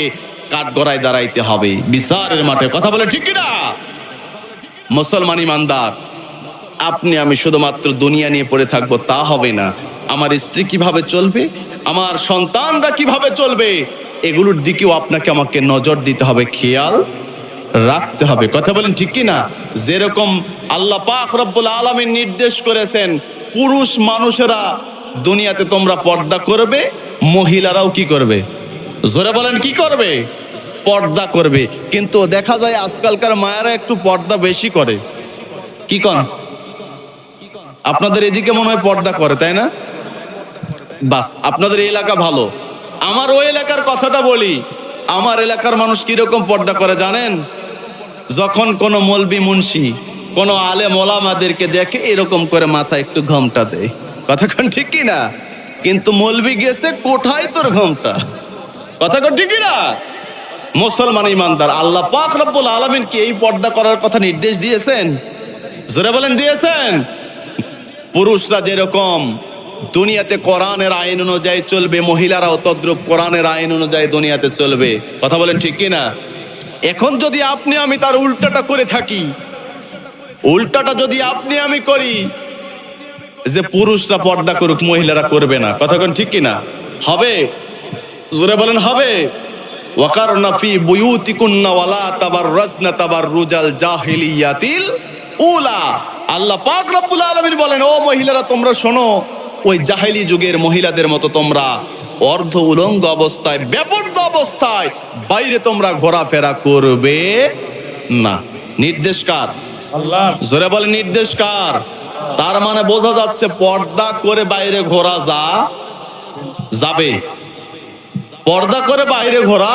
কাঠগড়ায় দাঁড়াইতে হবে বিচারের মাঠে। কথা বলে ঠিক কিনা? মুসলমান ইমানদার, আপনি আমি শুধুমাত্র দুনিয়া নিয়ে পড়ে থাকবো তা হবে না। আমার স্ত্রী কিভাবে চলবে, আমার সন্তানরা কিভাবে চলবে, এগুলোর দিকেও আপনাকে আমাকে নজর দিতে হবে, খেয়াল রাখতে হবে। কথা বলেন ঠিক কিনা? যেরকম আল্লাহ পাক রব্বুল আলামিন নির্দেশ করেছেন পুরুষ মানুষেরা দুনিয়াতে তোমরা পর্দা করবে, মহিলারাও কি করবে? জোরে বলেন কি করবে? পর্দা করবে। কিন্তু দেখা যায় আজকালকার মায়েরা একটু পর্দা বেশি করে। কি কন? আপনাদের এদিকে মনে হয় পর্দা করে, তাই না? বাস, আপনাদের এই এলাকা ভালো। আমার ওই এলাকার কথাটা বলি। আমার এলাকার মানুষ কিরকম পর্দা করে জানেন? যখন কোনো মলবি মুন্সি কোনো আলেম ওলামাদেরকে দেখে এরকম করে মাথায় একটু ঘোমটা দেয়। কথা কোন ঠিক কিনা? কিন্তু মলবি গেছে কোথায় তোর ঘোমটা। কথা কোন ঠিক কিনা? মুসলমান ইমানদার, আল্লাহ পাক রব্বুল আলামিন কি এই পর্দা করার কথা নির্দেশ দিয়েছেন? জোরে বলেন দিয়েছেন? পুরুষরা যেরকম দুনিয়াতে কোরআনের আইন অনুযায়ী চলবে, মহিলারাও তদ্রূপ কোরআনের আইন অনুযায়ী দুনিয়াতে চলবে। কথা বলেন ঠিক কিনা? এখন যদি আপনি আমি তার উল্টাটা করে থাকি, উল্টাটা যদি আপনি আমি করি যে পুরুষরা পর্দা করুক মহিলারা করবে না, কথা কোন ঠিক কিনা? হবে? জোরে বলেন হবে? ওয়াকারনা ফি বুয়ুতিকুন্না ওয়ালা তাবাররাজনা তাবাররুজাল জাহিলিয়াতিল উলা। আল্লাহ পাক রব্বুল আলামিন বলেন, ও মহিলারা তোমরা শোনো, ওই জাহেলি যুগের মহিলাদের মতো তোমরা অর্ধ উলঙ্গ অবস্থায়, বেপর্দ অবস্থায় বাইরে তোমরা ঘোরাফেরা করবে না। নির্দেশ কার? আল্লাহ। জোরে বলে নির্দেশ কার? তার মানে বোঝা যাচ্ছে পর্দা করে বাইরে ঘোরা যাবে, পর্দা করে বাইরে ঘোরা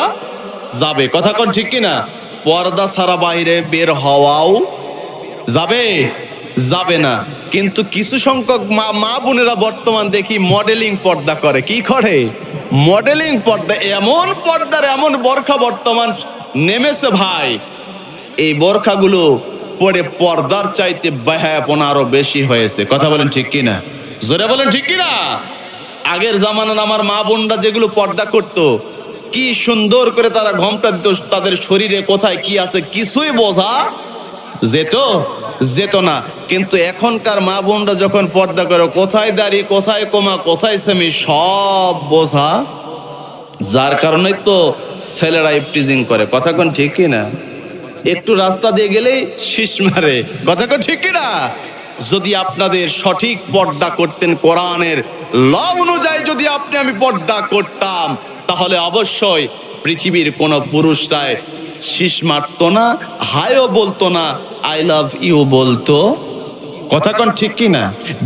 যাবে। কথা কোন ঠিক কিনা? পর্দা ছাড়া বাইরে বের হওয়াও যাবে না। কিন্তু কিছু সংখ্যক মা বোনেরা বর্তমান দেখি মডেলিং পর্দা করে। কি করে? মডেলিং পর্দা। এমন পর্দার এমন বোরখা বর্তমান নেমেছে ভাই, এই বোরখাগুলো পরে পর্দার চাইতে বেহায়াপনা আরো বেশি হয়েছে। কথা বলেন ঠিক কিনা? জোরে বলেন ঠিক কিনা? আগের জামানার আমার মা বোনরা যেগুলো পর্দা করত, কি সুন্দর করে তারা ঘোমটা দিত, তাদের শরীরে কোথায় কি আছে কিছুই বোঝা যেত না। কিন্তু এখনকার মা বোনরা যখন পর্দা করে, কোথায় দাড়ি, কোথায় কোমা, কোথায় সেমি সব বোঝা, যার কারণে তো ছেলেরা ইফটিজিং করে। কথা কোন ঠিক কিনা? একটু রাস্তা দিয়ে গেলেই শীষ মারে। কথা কোন ঠিক কিনা? যদি আপনাদের সঠিক পর্দা করতেন, কোরআনের ল অনুযায়ী যদি আমি পর্দা করতাম, তাহলে অবশ্যই পৃথিবীর কোন পুরুষরাই শীষ মারতো না, হাইও বলতো না, আই লাভ ইউ বলতো। কথা কোন ঠিক কিনা?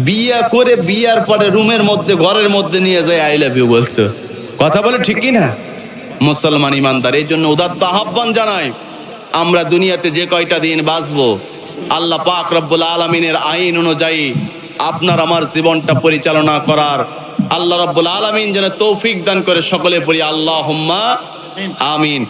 বিয়ে করে বিয়ার পরে রুমের মধ্যে, ঘরের মধ্যে নিয়ে যায় আই লাভ ইউ বলতো। কথা বলে ঠিক কিনা? মুসলমান ইমানদার এই জন্য উদাত্ত আহ্বান জানাই, আমরা দুনিয়াতে যে কয়টা দিন বাঁচবো, আল্লাহ পাক রব্বুল আলামিনের আইন অনুযায়ী আপনার আমার জীবনটা পরিচালনা করার আল্লাহ রব্বুল আলামিন যেন তৌফিক দান করে। সকলে পড়ি আল্লাহুম্মা আমিন।